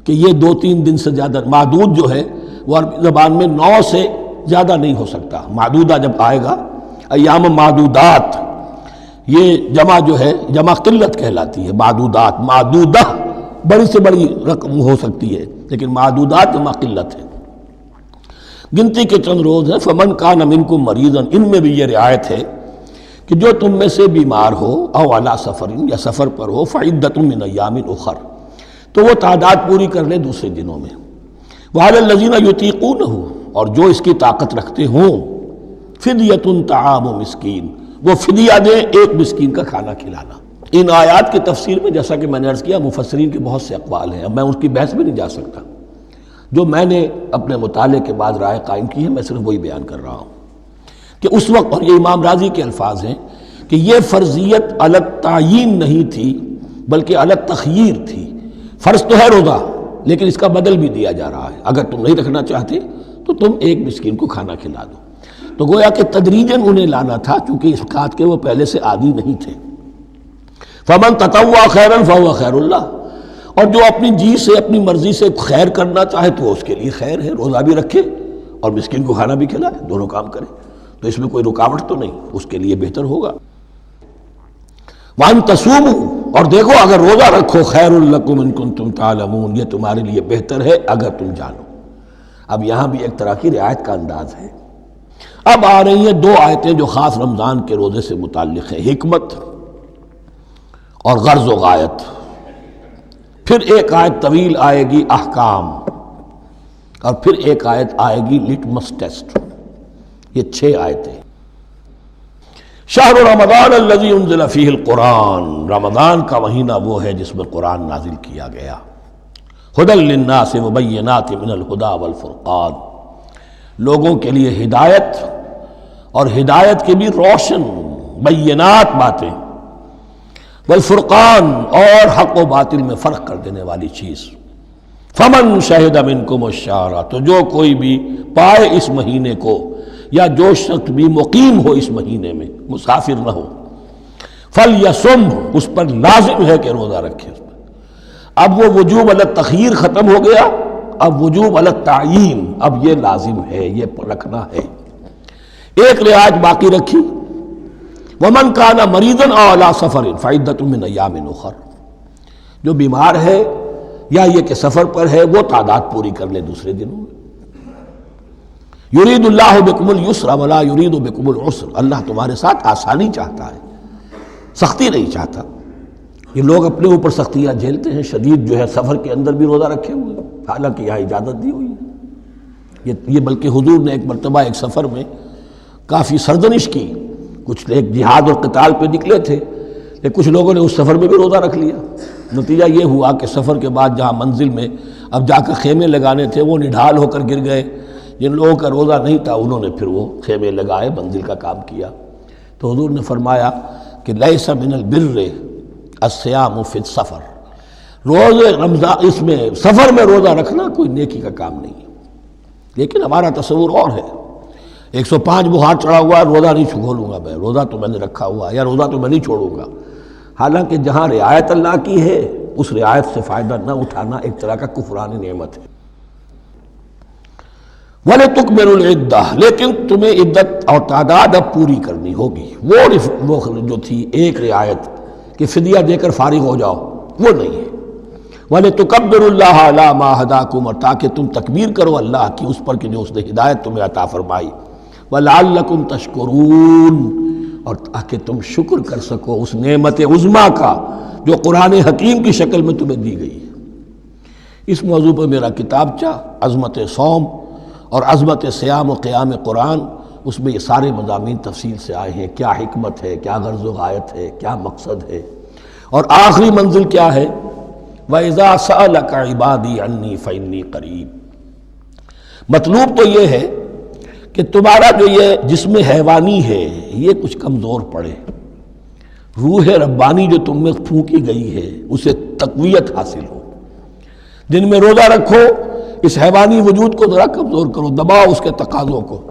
کہ یہ 2-3 دن سے زیادہ، معدود جو ہے وہ عربی زبان میں 9 سے زیادہ نہیں ہو سکتا۔ معدودہ جب آئے گا، ایام معدودات، یہ جمع جو ہے جمع قلت کہلاتی ہے۔ معدودات، معدودہ بڑی سے بڑی رقم ہو سکتی ہے، لیکن معدودات جمع قلت ہے۔ گنتی کے چند روز ہیں۔ فمن کان منکم مریضا، ان میں بھی یہ رعایت ہے کہ جو تم میں سے بیمار ہو، او علی سفر، یا سفر پر ہو، فعدۃ من ایام اخر، تو وہ تعداد پوری کر لے دوسرے دنوں میں۔ وعلی الذین یطیقونہ، اور جو اس کی طاقت رکھتے ہوں، فدیۃ طعام مسکین، وہ فدیہ دیں 1 مسکین کا کھانا کھلانا۔ ان آیات کی تفسیر میں جیسا کہ میں نے عرض کیا مفسرین کے بہت سے اقوال ہیں، اب میں اس کی بحث میں نہیں جا سکتا، جو میں نے اپنے مطالعے کے بعد رائے قائم کی ہے میں صرف وہی بیان کر رہا ہوں کہ اس وقت، اور یہ امام راضی کے الفاظ ہیں کہ یہ فرضیت الگ تعیین نہیں تھی بلکہ الگ تخییر تھی۔ فرض تو ہے روزہ، لیکن اس کا بدل بھی دیا جا رہا ہے، اگر تم نہیں رکھنا چاہتے تو تم 1 مسکین کو کھانا کھلا دو۔ تو گویا کہ تدریجاً انہیں لانا تھا، چونکہ اس بات کے وہ پہلے سے عادی نہیں تھے۔ فمن تطوع خیرا فهو خیر اللہ، اور جو اپنی جی سے، اپنی مرضی سے خیر کرنا چاہے تو اس کے لیے خیر ہے، روزہ بھی رکھے اور مسکین کو کھانا بھی کھلائے، دونوں کام کرے، تو اس میں کوئی رکاوٹ تو نہیں، اس کے لیے بہتر ہوگا۔ وَأَن تَصُومُوا، اور دیکھو اگر روزہ رکھو، خیر لکم ان کنتم تعلمون، یہ تمہارے لیے بہتر ہے اگر تم جانو۔ اب یہاں بھی ایک طرح کی رعایت کا انداز ہے۔ اب آ رہی ہیں 2 آیتیں جو خاص رمضان کے روزے سے متعلق ہیں، حکمت اور غرض و غایت۔ پھر ایک آیت طویل آئے گی احکام، اور پھر ایک آیت آئے گی لٹمس ٹیسٹ۔ یہ 6 آیتیں۔ شہر رمضان الذی انزل فیہ القرآن، رمضان کا مہینہ وہ ہے جس میں قرآن نازل کیا گیا۔ ھدی للناس وبینات من الھدی والفرقان، لوگوں کے لیے ہدایت اور ہدایت کے بھی روشن بینات باتیں، والفرقان اور حق و باطل میں فرق کر دینے والی چیز۔ فمن شہد منکم الشہر، تو جو کوئی بھی پائے اس مہینے کو، یا جو شخص بھی مقیم ہو اس مہینے میں، مسافر نہ ہو، فلیصم، اس پر لازم ہے کہ روزہ رکھے۔ اب وہ وجوب علی التخییر ختم ہو گیا، اب وجوب علی التعیین، اب یہ لازم ہے، یہ رکھنا ہے۔ ایک رعایت باقی رکھی، ومن کان مریضا او علی سفر فعدۃ من ایام اخر، جو بیمار ہے یا یہ کہ سفر پر ہے وہ تعداد پوری کر لے دوسرے دنوں میں۔ یرید اللہ بکم الیسر ولا یرید بکم العسر، اللہ تمہارے ساتھ آسانی چاہتا ہے، سختی نہیں چاہتا۔ یہ لوگ اپنے اوپر سختیاں جھیلتے ہیں، شدید جو ہے سفر کے اندر بھی روزہ رکھے ہوئے، حالانکہ یہاں اجازت دی ہوئی ہے۔ یہ بلکہ حضور نے ایک مرتبہ ایک سفر میں کافی سرزنش کی، کچھ ایک جہاد اور قتال پہ نکلے تھے، لیکن کچھ لوگوں نے اس سفر میں بھی روزہ رکھ لیا۔ نتیجہ یہ ہوا کہ سفر کے بعد جہاں منزل میں اب جا کر خیمے لگانے تھے وہ نڈھال ہو کر گر گئے، جن لوگوں کا روزہ نہیں تھا انہوں نے پھر وہ خیمے لگائے، منزل کا کام کیا۔ تو حضور نے فرمایا کہ لیس من البر الصیام فی السفر، روزے رمضان اس میں سفر میں روزہ رکھنا کوئی نیکی کا کام نہیں ہے۔ لیکن ہمارا تصور اور ہے، 105 بخار چڑھا ہوا ہے، روزہ نہیں کھولوں گا میں، روزہ تو میں نے رکھا ہوا ہے، یا روزہ تو میں نہیں چھوڑوں گا۔ حالانکہ جہاں رعایت اللہ کی ہے اس رعایت سے فائدہ نہ اٹھانا ایک طرح کا کفران نعمت ہے۔ وَلِتُكْمِلُوا الْعِدَّةَ، لیکن تمہیں عدت اور تعداد اب پوری کرنی ہوگی۔ وہ جو تھی ایک رعایت کہ فدیہ دے کر فارغ ہو جاؤ، وہ نہیں ہے۔ وَلِتُكَبِّرُوا اللَّهَ عَلَىٰ مَا هَدَاكُمْ، اور تاکہ تم تکبیر کرو اللہ کی اس پر کہ جو اس نے ہدایت تمہیں عطا فرمائی۔ وَلَعَلَّكُمْ تَشْكُرُونَ، اور تاکہ تم شکر کر سکو اس نعمت عظمیٰ کا جو قرآن حکیم کی شکل میں تمہیں دی گئی ہے۔ اس موضوع پر میرا کتابچہ عظمت صوم اور عظمت صیام و قیام قرآن، اس میں یہ سارے مضامین تفصیل سے آئے ہیں، کیا حکمت ہے، کیا غرض و غایت ہے، کیا مقصد ہے، اور آخری منزل کیا ہے، وَإِذَا سَأَلَكَ عِبَادِي عَنِّي فَإِنِّي قَرِيبٌ۔ مطلوب تو یہ ہے کہ تمہارا جو یہ جسم حیوانی ہے یہ کچھ کمزور پڑے، روح ربانی جو تم میں پھونکی گئی ہے اسے تقویت حاصل ہو۔ دن میں روزہ رکھو، اس حیوانی وجود کو ذرا کمزور کرو، دباؤ اس کے تقاضوں کو،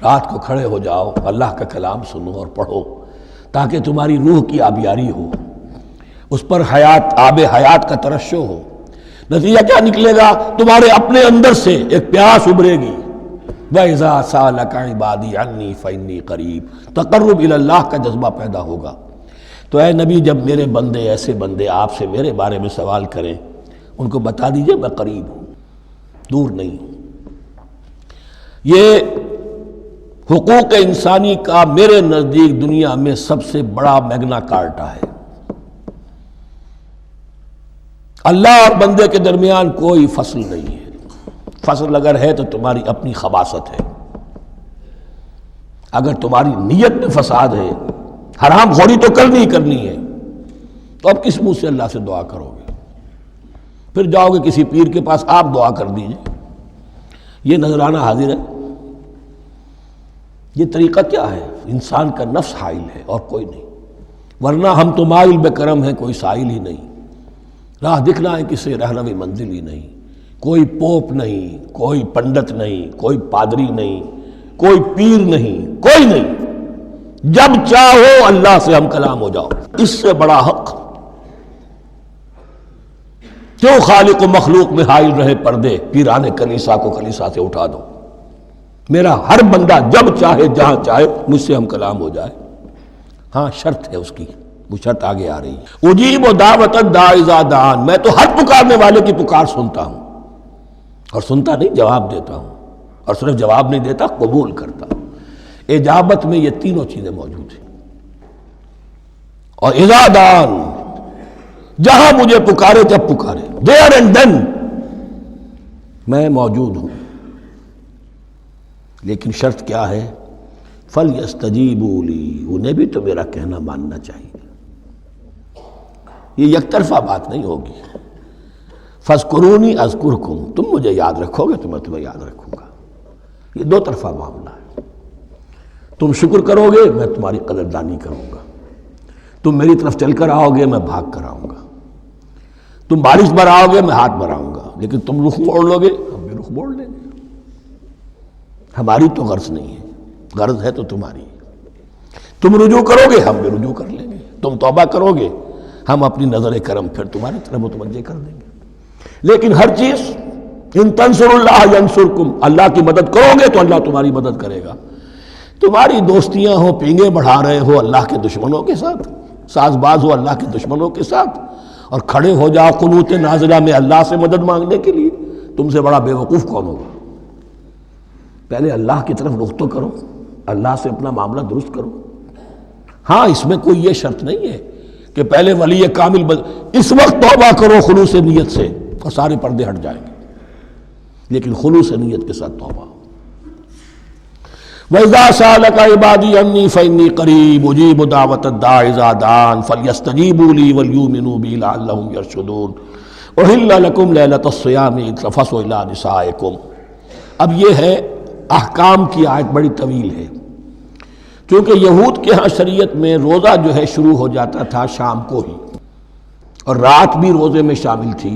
رات کو کھڑے ہو جاؤ، اللہ کا کلام سنو اور پڑھو، تاکہ تمہاری روح کی آبیاری ہو، اس پر حیات، آب حیات کا ترشح ہو۔ نتیجہ کیا نکلے گا؟ تمہارے اپنے اندر سے ایک پیاس ابھرے گی، وَإِذَا سَأَلَكَ عِبَادِي عَنِّي فَإِنِّي قَرِيبٌ، تقرب الی اللہ کا جذبہ پیدا ہوگا۔ تو اے نبی، جب میرے بندے، ایسے بندے آپ سے میرے بارے میں سوال کریں، ان کو بتا دیجئے میں قریب ہوں، دور نہیں ہوں۔ یہ حقوق انسانی کا میرے نزدیک دنیا میں سب سے بڑا میگنا کارٹا ہے۔ اللہ اور بندے کے درمیان کوئی فصل نہیں ہے، فصل اگر ہے تو تمہاری اپنی خباثت ہے، اگر تمہاری نیت میں فساد ہے، حرام خوری تو کرنی ہی کرنی ہے، تو اب کس منہ سے اللہ سے دعا کرو گے؟ پھر جاؤ گے کسی پیر کے پاس، آپ دعا کر دیجئے، یہ نذرانہ حاضر ہے؟ یہ طریقہ کیا ہے؟ انسان کا نفس حائل ہے اور کوئی نہیں، ورنہ ہم تو مائل بے کرم ہیں، کوئی سائل ہی نہیں، راہ دکھنا ہے کسی رہنوی منزل ہی نہیں، کوئی پوپ نہیں، کوئی پنڈت نہیں، کوئی پادری نہیں، کوئی پیر نہیں، کوئی نہیں، جب چاہو اللہ سے ہم کلام ہو جاؤ۔ اس سے بڑا حق کیوں خالق و مخلوق میں حائل رہے پردے؟ پیران کلیسا کو کلیسا سے اٹھا دو، میرا ہر بندہ جب چاہے جہاں چاہے مجھ سے ہم کلام ہو جائے۔ ہاں شرط ہے اس کی، وہ شرط آگے آ رہی ہے، اجیب دعوت الداعی اذا دعان، میں تو ہر پکارنے والے کی پکار سنتا ہوں، اور سنتا نہیں جواب دیتا ہوں، اور صرف جواب نہیں دیتا، قبول کرتا ہوں۔ اجابت میں یہ تینوں چیزیں موجود ہیں۔ اور اذا دعان، جہاں مجھے پکارے جب پکارے، there and then میں موجود ہوں۔ لیکن شرط کیا ہے؟ فَلْيَسْتَجِيبُوا لِي، انہیں بھی تو میرا کہنا ماننا چاہیے، یہ یک طرفہ بات نہیں ہوگی۔ فاذکرونی اذکرکم، تم مجھے یاد رکھو گے تو میں تمہیں یاد رکھوں گا۔ یہ دو طرفہ معاملہ ہے۔ تم شکر کرو گے میں تمہاری قدردانی کروں گا، تم میری طرف چل کر آؤ گے میں بھاگ کر آؤں گا، تم بارش برآؤ گے میں ہاتھ بڑھاؤں گا، لیکن تم رخ موڑ لو گے ہم بھی رخ موڑ لیں گے۔ ہماری تو غرض نہیں ہے، غرض ہے تو تمہاری۔ تم رجوع کرو گے ہم بھی رجوع کر لیں گے، تم توبہ کرو گے ہم اپنی نظر کرم پھر تمہاری طرف متوجہ کر دیں گے۔ لیکن ہر چیز ان تنصروا اللہ ینصرکم، اللہ کی مدد کرو گے تو اللہ تمہاری مدد کرے گا۔ تمہاری دوستیاں ہو، پینگے بڑھا رہے ہو اللہ کے دشمنوں کے ساتھ، ساز باز ہو اللہ کے دشمنوں کے ساتھ، اور کھڑے ہو جاؤ قنوت نازلہ میں اللہ سے مدد مانگنے کے لیے، تم سے بڑا بے وقوف کون ہوگا؟ پہلے اللہ کی طرف رخ تو کرو، اللہ سے اپنا معاملہ درست کرو۔ ہاں اس میں کوئی یہ شرط نہیں ہے کہ پہلے ولی کامل اس وقت توبہ کرو خلوص نیت سے اور سارے پردے ہٹ جائیں گے، لیکن خلوص نیت کے ساتھ توبہ۔ وَإِذَا سَأَلَكَ عِبَادِي عَنِّي فَإِنِّي قَرِيبٌ أُجِيبُ دَعْوَةَ الدَّاعِ إِذَا دَعَانِ فَلْيَسْتَجِيبُوا لِي وَلْيُؤْمِنُوا بِي لَعَلَّهُمْ يَرْشُدُونَ أُحِلَّ لَكُمْ لَيْلَةَ الصِّيَامِ الرَّفَثُ إِلَىٰ نِسَائِكُمْ۔ اب یہ ہے احکام کی آیت، بڑی طویل ہے، کیونکہ یہود کے ہاں شریعت میں روزہ جو ہے شروع ہو جاتا تھا شام کو ہی، اور رات بھی روزے میں شامل تھی،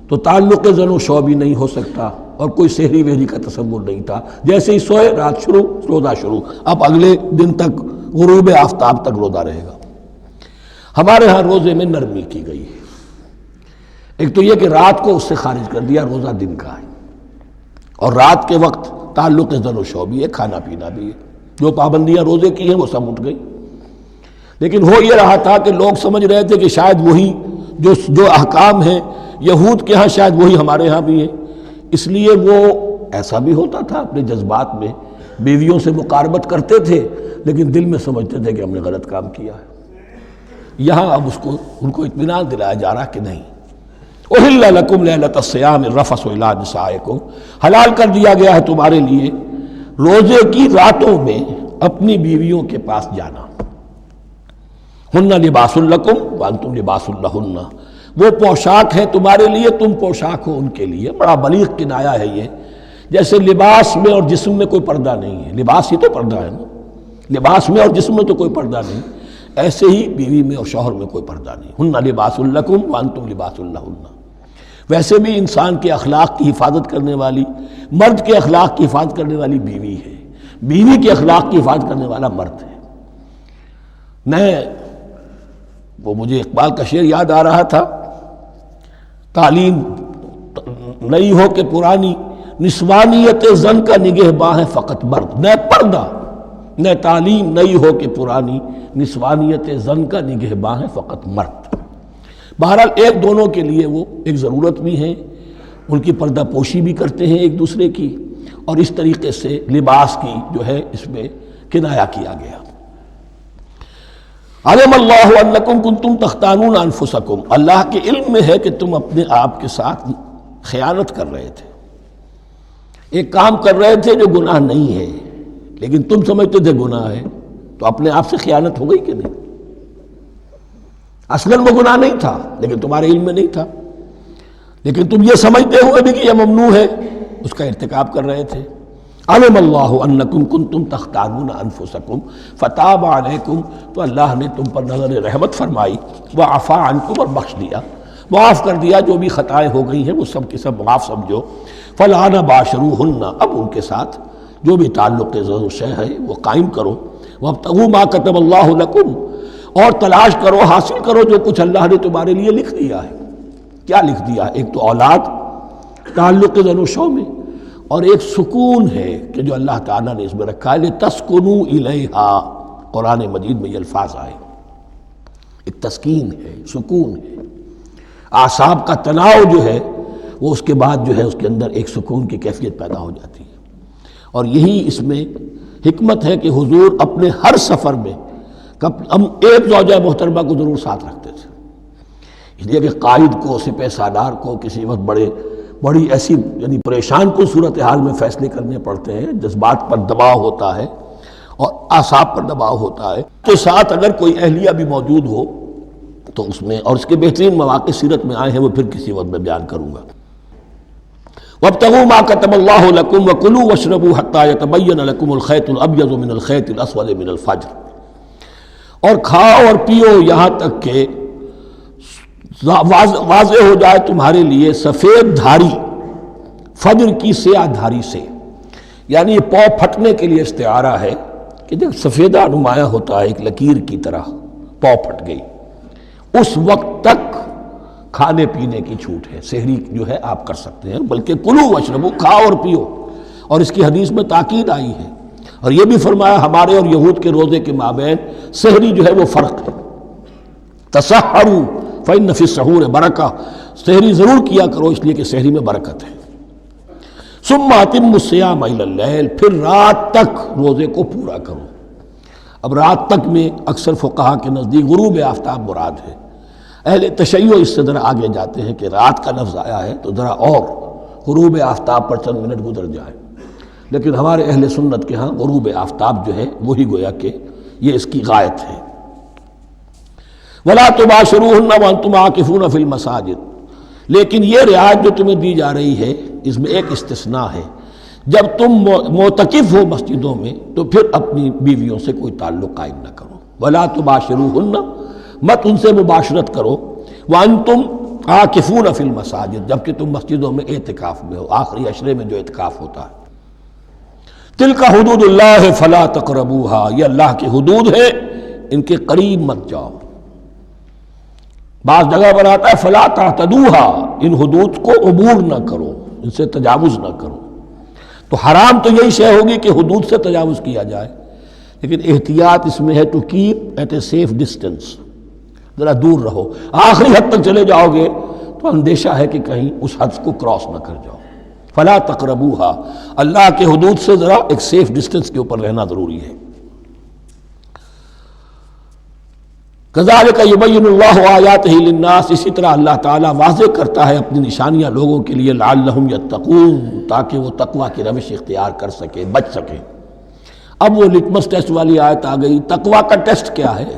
تو تعلق زن و شو بھی نہیں ہو سکتا، اور کوئی سحری وحری کا تصور نہیں تھا، جیسے ہی سوئے رات شروع روزہ شروع، اب اگلے دن تک غروب آفتاب تک روزہ رہے گا۔ ہمارے ہاں روزے میں نرمی کی گئی ہے، ایک تو یہ کہ رات کو اس سے خارج کر دیا، روزہ دن کا ہے، اور رات کے وقت تعلق زن و شو بھی ہے، کھانا پینا بھی ہے، جو پابندیاں روزے کی ہیں وہ سب اٹھ گئی۔ لیکن ہو یہ رہا تھا کہ لوگ سمجھ رہے تھے کہ شاید وہی جو احکام ہیں یہود کے ہاں شاید وہی ہمارے ہاں بھی ہیں، اس لیے وہ ایسا بھی ہوتا تھا اپنے جذبات میں بیویوں سے مقاربت کرتے تھے، لیکن دل میں سمجھتے تھے کہ ہم نے غلط کام کیا ہے۔ یہاں اب ان کو اطمینان دلایا جا رہا کہ نہیں، احل لکم لیلۃ الصیام الرفث الی نسائکم، حلال کر دیا گیا ہے تمہارے لیے روزے کی راتوں میں اپنی بیویوں کے پاس جانا۔ ہن لباس لکم وانتم لباس لہن، وہ پوشاک ہے تمہارے لیے، تم پوشاک ہو ان کے لیے۔ بڑا بلیغ کنایا ہے یہ، جیسے لباس میں اور جسم میں کوئی پردہ نہیں ہے، لباس ہی تو پردہ ہے نا، لباس میں اور جسم میں تو کوئی پردہ نہیں، ایسے ہی بیوی میں اور شوہر میں کوئی پردہ نہیں۔ ہن لباس لکم وانتم لباس لہن۔ ویسے بھی انسان کے اخلاق کی حفاظت کرنے والی، مرد کے اخلاق کی حفاظت کرنے والی بیوی ہے، بیوی کے اخلاق کی حفاظت کرنے والا مرد ہے۔ وہ مجھے اقبال کا شعر یاد آ رہا تھا، تعلیم نئی ہو کہ پرانی، نسوانیت زن کا نگہباں ہے فقط مرد، نہ پردہ نہ تعلیم نئی ہو کہ پرانی، نسوانیت زن کا نگہباں ہے فقط مرد۔ بہرحال ایک دونوں کے لیے وہ ایک ضرورت بھی ہے، ان کی پردہ پوشی بھی کرتے ہیں ایک دوسرے کی، اور اس طریقے سے لباس کی جو ہے اس میں کنایا کیا گیا۔ علم اللہ انکم کنتم تختانون انفسکم، اللہ کے علم میں ہے کہ تم اپنے آپ کے ساتھ خیانت کر رہے تھے، ایک کام کر رہے تھے جو گناہ نہیں ہے، لیکن تم سمجھتے تھے گناہ ہے، تو اپنے آپ سے خیانت ہو گئی کہ نہیں؟ اصلاً وہ گناہ نہیں تھا لیکن تمہارے علم میں نہیں تھا، لیکن تم یہ سمجھتے ہوئے بھی کہ یہ ممنوع ہے، اس کا ارتکاب کر رہے تھے۔ علم اللہ انکم کنتم تختانون انفسکم فتاب علیکم، تو اللہ نے تم پر نظر رحمت فرمائی، وعفا عنکم، اور بخش دیا، معاف کر دیا، جو بھی خطائیں ہو گئی ہیں وہ سب کے سب معاف سمجھو۔ فالآن باشروہن، اب ان کے ساتھ جو بھی تعلق زد و شے ہے وہ قائم کرو، وابتغوا ما کتب اللہ لکم، اور تلاش کرو، حاصل کرو جو کچھ اللہ نے تمہارے لیے لکھ دیا ہے۔ کیا لکھ دیا ہے؟ ایک تو اولاد تعلق زد و شو میں، اور ایک سکون ہے کہ جو اللہ تعالیٰ نے اس میں رکھا ہے، لِتَسْكُنُوا إِلَيْهَا، قرآن مجید میں یہ الفاظ آئے، ایک تسکین ہے، سکون ہے، اعصاب کا تناؤ جو ہے وہ اس کے بعد جو ہے اس کے اندر ایک سکون کی کیفیت پیدا ہو جاتی ہے۔ اور یہی اس میں حکمت ہے کہ حضور اپنے ہر سفر میں ہم ایک زوجہ محترمہ کو ضرور ساتھ رکھتے تھے، اس لیے کہ قائد کو، سپہ سالار کو کسی وقت بڑی ایسی یعنی پریشان کن صورتحال میں فیصلے کرنے پڑتے ہیں، جذبات پر دباؤ ہوتا ہے اور اعصاب پر دباؤ ہوتا ہے، تو ساتھ اگر کوئی اہلیہ بھی موجود ہو تو اس میں اور اس کے بہترین مواقع سیرت میں آئے ہیں، وہ پھر کسی وقت میں بیان کروں گا۔ وابتغوا ما كتب الله لكم وكلوا واشربوا حتى يتبين لكم الخيط الابيض من الخيط الاسود من الفجر، اور کھاؤ اور پیو یہاں تک کہ واضح ہو جائے تمہارے لیے سفید دھاری فجر کی سیاہ دھاری سے، یعنی یہ پاؤ پھٹنے کے لیے استعارہ ہے کہ جب سفیدہ نمایاں ہوتا ہے ایک لکیر کی طرح، پاؤ پھٹ گئی، اس وقت تک کھانے پینے کی چھوٹ ہے، سحری جو ہے آپ کر سکتے ہیں، بلکہ کلو واشربو، کھاؤ اور پیو، اور اس کی حدیث میں تاکید آئی ہے، اور یہ بھی فرمایا ہمارے اور یہود کے روزے کے مابین سحری جو ہے وہ فرق ہے، تسحروا فإن فی السحور برکہ، سحری ضرور کیا کرو اس لیے کہ سحری میں برکت ہے۔ ثم اتموا الصیام الی اللیل، پھر رات تک روزے کو پورا کرو۔ اب رات تک میں اکثر فقہا کے نزدیک غروب آفتاب مراد ہے، اہل تشیع اس سے ذرا آگے جاتے ہیں کہ رات کا لفظ آیا ہے تو ذرا اور غروب آفتاب پر چند منٹ گزر جائے، لیکن ہمارے اہل سنت کے ہاں غروب آفتاب جو ہے وہی گویا کہ یہ اس کی غایت ہے۔ وَلَا تُبَاشِرُوهُنَّ وَأَنْتُمْ عَاكِفُونَ فِي الْمَسَاجِدِ، لیکن یہ رعایت جو تمہیں دی جا رہی ہے اس میں ایک استثناء ہے، جب تم معتکف ہو مسجدوں میں تو پھر اپنی بیویوں سے کوئی تعلق قائم نہ کرو۔ وَلَا تُبَاشِرُوهُنَّ، مت ان سے مباشرت کرو، وَأَنْتُمْ عَاكِفُونَ فِي الْمَسَاجِدِ، جبکہ تم مسجدوں میں اعتکاف میں ہو، آخری عشرے میں جو اعتکاف ہوتا ہے۔ تِلْكَ حُدُودُ اللَّهِ فَلَا تَقْرَبُوهَا، یہ اللہ کی حدود ہے، ان کے قریب مت جاؤ۔ بعض جگہ پر آتا ہے فَلَا تَعْتَدُوهَا، ان حدود کو عبور نہ کرو، ان سے تجاوز نہ کرو۔ تو حرام تو یہی شے ہوگی کہ حدود سے تجاوز کیا جائے، لیکن احتیاط اس میں ہے to keep at a safe distance, ذرا دور رہو۔ آخری حد تک چلے جاؤ گے تو اندیشہ ہے کہ کہیں اس حد کو کراس نہ کر جاؤ۔ فلا تقربوها، اللہ کے حدود سے ذرا ایک سیف ڈسٹینس کے اوپر رہنا ضروری ہے۔ کذالک یبین اللہ آیاتہ للناس، اسی طرح اللہ تعالیٰ واضح کرتا ہے اپنی نشانیاں لوگوں کے لیے، لعلہم یتقون، تاکہ وہ تقوی کی روش اختیار کر سکے، بچ سکے۔ اب وہ لٹمس ٹیسٹ والی آیت آ گئی، تقوی کا ٹیسٹ کیا ہے؟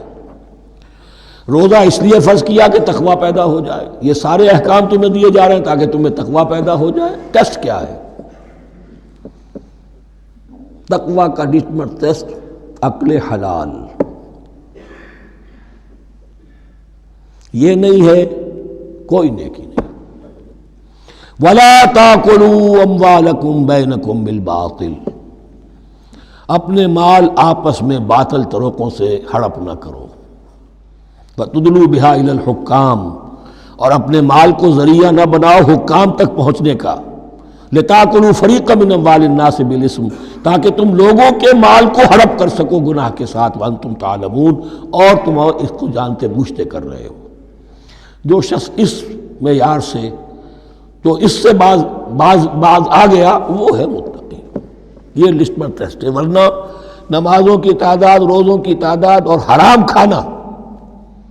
روزہ اس لیے فرض کیا کہ تقوی پیدا ہو جائے، یہ سارے احکام تمہیں دیے جا رہے ہیں تاکہ تمہیں تقوی پیدا ہو جائے۔ ٹیسٹ کیا ہے؟ تقوی کا لٹمس ٹیسٹ عقل حلال، یہ نہیں ہے کوئی نیکی نہیں۔ وَلَا تَأْكُلُوا أَمْوَالَكُمْ بَيْنَكُمْ بِالْبَاطِلِ، اپنے مال آپس میں باطل طریقوں سے ہڑپ نہ کرو۔ وَتُدْلُوا بِهَا إِلَى الْحُكَّامِ، اور اپنے مال کو ذریعہ نہ بناؤ حکام تک پہنچنے کا۔ لِتَأْكُلُوا فَرِيقًا مِنْ أَمْوَالِ النَّاسِ بِالْإِثْمِ، تاکہ تم لوگوں کے مال کو ہڑپ کر سکو گناہ کے ساتھ، وَأَنْتُمْ تَعْلَمُونَ، اور تم اس کو جانتے بوجھتے کر رہے ہو۔ جو شخص اس معیار سے تو اس سے باز آ گیا وہ ہے متقی۔ یہ لسٹ پر ٹیسٹ ہے، ورنہ نمازوں کی تعداد، روزوں کی تعداد اور حرام کھانا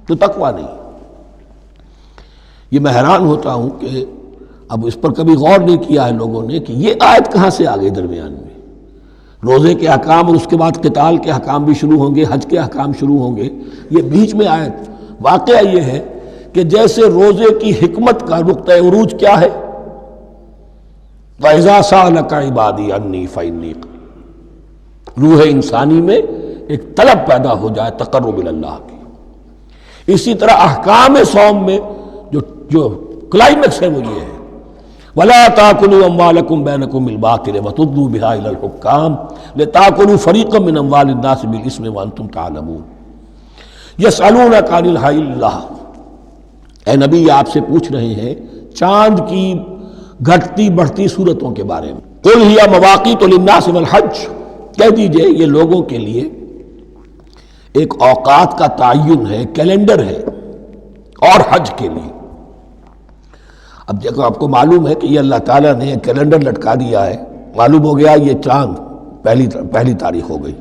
تو تقویٰ نہیں۔ یہ میں حیران ہوتا ہوں کہ اب اس پر کبھی غور نہیں کیا ہے لوگوں نے کہ یہ آیت کہاں سے آ گئی درمیان میں۔ روزے کے احکام اور اس کے بعد قتال کے احکام بھی شروع ہوں گے، حج کے احکام شروع ہوں گے، یہ بیچ میں آیت۔ واقعہ یہ ہے کہ جیسے روزے کی حکمت کا نقطہ عروج کیا ہے، وَإِذَا سَأَلَكَ عِبَادِي عَنِّي فَإِنِّي قَرِيبٌ، روح انسانی میں ایک طلب پیدا ہو جائے تقرب اللہ کی۔ اسی طرح احکام صوم میں جو کلائمیکس ہے وہ یہ ہے، وَلَا تَأْكُلُوا أَمْوَالَكُمْ بَيْنَكُمْ بِالْبَاطِلِ وَتُدْلُوا بِهَا إِلَى الْحُكَّامِ لِتَأْكُلُوا فَرِيقًا مِنْ أَمْوَالِ النَّاسِ بِالْإِثْمِ وَأَنْتُمْ تَعْلَمُونَ۔ يَسْأَلُونَكَ عَنِ الْأَهِلَّةِ، اے نبی آپ سے پوچھ رہے ہیں چاند کی گھٹتی بڑھتی صورتوں کے بارے میں۔ قُلْ هِيَ مَوَاقِيتُ لِلنَّاسِ وَالْحَجِّ، کہہ دیجئے یہ لوگوں کے لیے ایک اوقات کا تعین ہے، کیلنڈر ہے، اور حج کے لیے۔ اب دیکھو آپ کو معلوم ہے کہ یہ اللہ تعالیٰ نے ایک کیلنڈر لٹکا دیا ہے، معلوم ہو گیا یہ چاند پہلی تاریخ ہو گئی،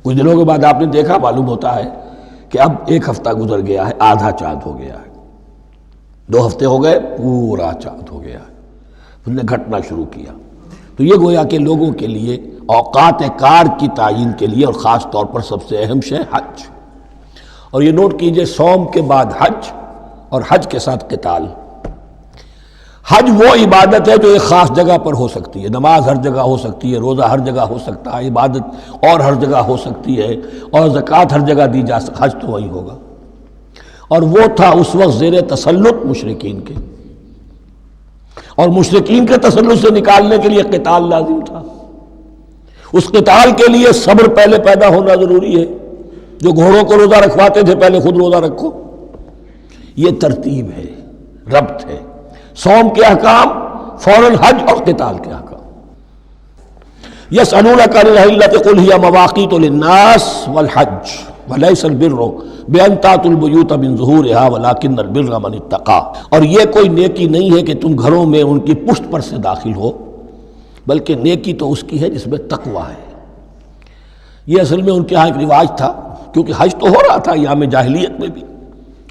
کچھ دنوں کے بعد آپ نے دیکھا معلوم ہوتا ہے کہ اب ایک ہفتہ گزر گیا ہے، آدھا چاند ہو گیا ہے، 2 ہفتے ہو گئے، پورا چاند ہو گیا ہے، اس نے گھٹنا شروع کیا۔ تو یہ گویا کہ لوگوں کے لیے اوقات کار کی تعین کے لیے، اور خاص طور پر سب سے اہم شے حج، اور یہ نوٹ کیجئے، صوم کے بعد حج اور حج کے ساتھ قتال۔ حج وہ عبادت ہے جو ایک خاص جگہ پر ہو سکتی ہے، نماز ہر جگہ ہو سکتی ہے، روزہ ہر جگہ ہو سکتا ہے، عبادت اور ہر جگہ ہو سکتی ہے، اور زکوٰۃ ہر جگہ دی جا سکتی، حج تو وہی ہوگا۔ اور وہ تھا اس وقت زیر تسلط مشرکین کے، اور مشرکین کے تسلط سے نکالنے کے لیے قتال لازم تھا۔ اس قتال کے لیے صبر پہلے پیدا ہونا ضروری ہے۔ جو گھوڑوں کو روزہ رکھواتے تھے پہلے خود روزہ رکھو، یہ ترتیب ہے، ربط ہے۔ صوم کے احکام فوراً حج اور قتال کے احکام۔ یسألونک عن الأہلۃ قل ہی مواقیت للناس والحج ولیس البر بأن تأتوا البیوت من ظہورها ولکن البر من اتقى۔ اور یہ کوئی نیکی نہیں ہے کہ تم گھروں میں ان کی پشت پر سے داخل ہو، بلکہ نیکی تو اس کی ہے جس میں تقوی ہے۔ یہ اصل میں ان کے ہاں ایک رواج تھا، کیونکہ حج تو ہو رہا تھا ایام جاہلیت میں بھی،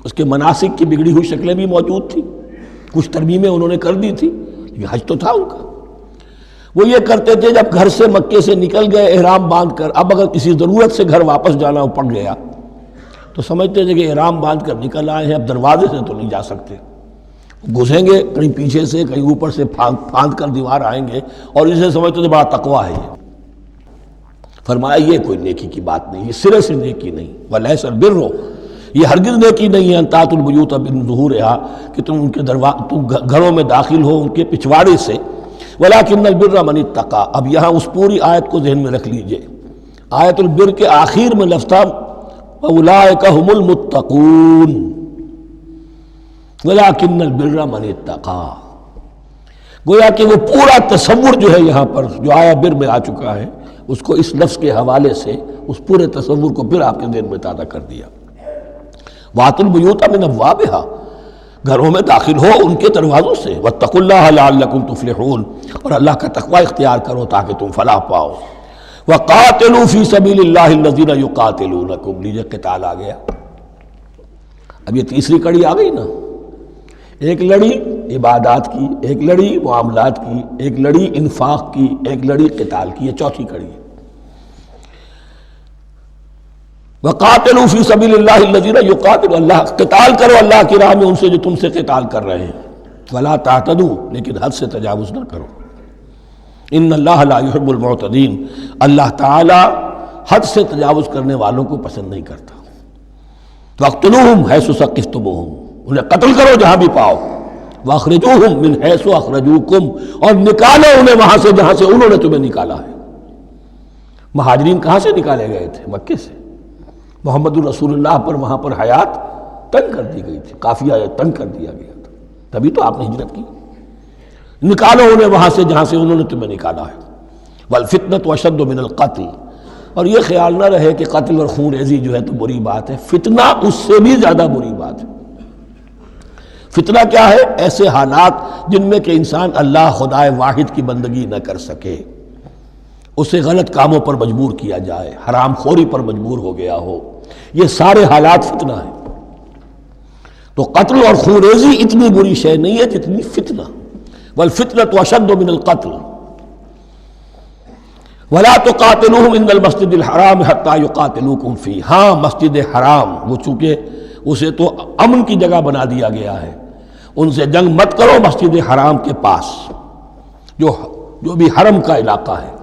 اس کے مناسک کی بگڑی ہوئی شکلیں بھی موجود تھیں، کچھ ترمیمیں انہوں نے کر دی تھی، لیکن حج تو تھا ان کا۔ وہ یہ کرتے تھے جب گھر سے مکے سے نکل گئے احرام باندھ کر، اب اگر کسی ضرورت سے گھر واپس جانا پڑ گیا تو سمجھتے تھے کہ احرام باندھ کر نکل آئے ہیں، اب دروازے سے تو نہیں جا سکتے، گھسیں گے کہیں پیچھے سے کہیں اوپر سے پھاند کر دیوار آئیں گے، اور اسے سمجھتے تھے بڑا تقویٰ ہے یہ۔ فرمایا یہ کوئی نیکی کی بات نہیں، یہ سرے سے نیکی نہیں۔ ولیس البر، یہ ہرگز نیکی نہیں ہے ان تأتوا البیوت من ظہورها کہ تم ان کے تم گھروں میں داخل ہو ان کے پچھواڑے سے، ولکن البر من اتقى۔ اب یہاں اس پوری آیت کو ذہن میں رکھ لیجئے، آیت البر کے آخر میں لفظ تھا اولئک هم المتقون ولکن البر من اتقى۔ گویا کہ وہ پورا تصور جو ہے یہاں پر جو آیا بر میں آ چکا ہے، اس کو اس لفظ کے حوالے سے اس پورے تصور کو پھر آپ کے ذہن میں تازہ کر دیا۔ وَأْتُوا الْبُيُوتَ مِنْ أَبْوَابِهَا، گھروں میں داخل ہو ان کے دروازوں سے، وَاتَّقُوا اللَّهَ لَعَلَّكُمْ تُفْلِحُونَ، اور اللہ کا تقوی اختیار کرو تاکہ تم فلاح پاؤ۔ وَقَاتِلُوا فِي سَبِيلِ اللَّهِ الَّذِينَ يُقَاتِلُونَكُمْ، لیجئے قتال آ گیا۔ اب یہ تیسری کڑی آ گئی نا، ایک لڑی عبادات کی، ایک لڑی معاملات کی، ایک لڑی انفاق کی، ایک لڑی قتال کی، یہ چوتھی کڑی ہے۔ وَقَاتِلُوا فِي سَبِيلِ اللَّهِ الَّذِينَ يُقَاتِلُونَ، اللہ قتال کرو اللہ کی راہ میں ان سے جو تم سے قتال کر رہے ہیں۔ وَلَا تَعْتَدُوا، لیکن حد سے تجاوز نہ کرو۔ ان اللہ لا يحب المعتدین، اللہ تعالی حد سے تجاوز کرنے والوں کو پسند نہیں کرتا۔ وَاقْتُلُوهُمْ حَيْثُ ثَقِفْتُمُوهُمْ، انہیں قتل کرو جہاں بھی پاؤ۔ وَأَخْرِجُوهُمْ مِنْ حَيْثُ أَخْرَجُوكُمْ، اور نکالو انہیں وہاں سے جہاں سے انہوں نے تمہیں نکالا ہے۔ مہاجرین کہاں سے نکالے گئے تھے؟ مکے سے۔ محمد الرسول اللہ پر وہاں پر حیات تنگ کر دی گئی تھی، قافیہ تنگ کر دیا گیا تھا، تبھی تو آپ نے ہجرت کی۔ نکالو انہیں وہاں سے جہاں سے انہوں نے تمہیں نکالا ہے۔ والفتنة اشد من القتل، اور یہ خیال نہ رہے کہ قتل اور خون ریزی جو ہے تو بری بات ہے، فتنہ اس سے بھی زیادہ بری بات ہے۔ فتنہ کیا ہے؟ ایسے حالات جن میں کہ انسان اللہ خدائے واحد کی بندگی نہ کر سکے، اسے غلط کاموں پر مجبور کیا جائے، حرام خوری پر مجبور ہو گیا ہو، یہ سارے حالات فتنہ ہیں۔ تو قتل اور خون ریزی اتنی بری شے نہیں ہے جتنی فتنہ۔ والفتنة اشد من القتل ولا تقاتلوهم عند المسجد الحرام حتى يقاتلوكم فيه، ہاں مسجد حرام وہ چونکہ اسے تو امن کی جگہ بنا دیا گیا ہے، ان سے جنگ مت کرو مسجد حرام کے پاس جو بھی حرم کا علاقہ ہے،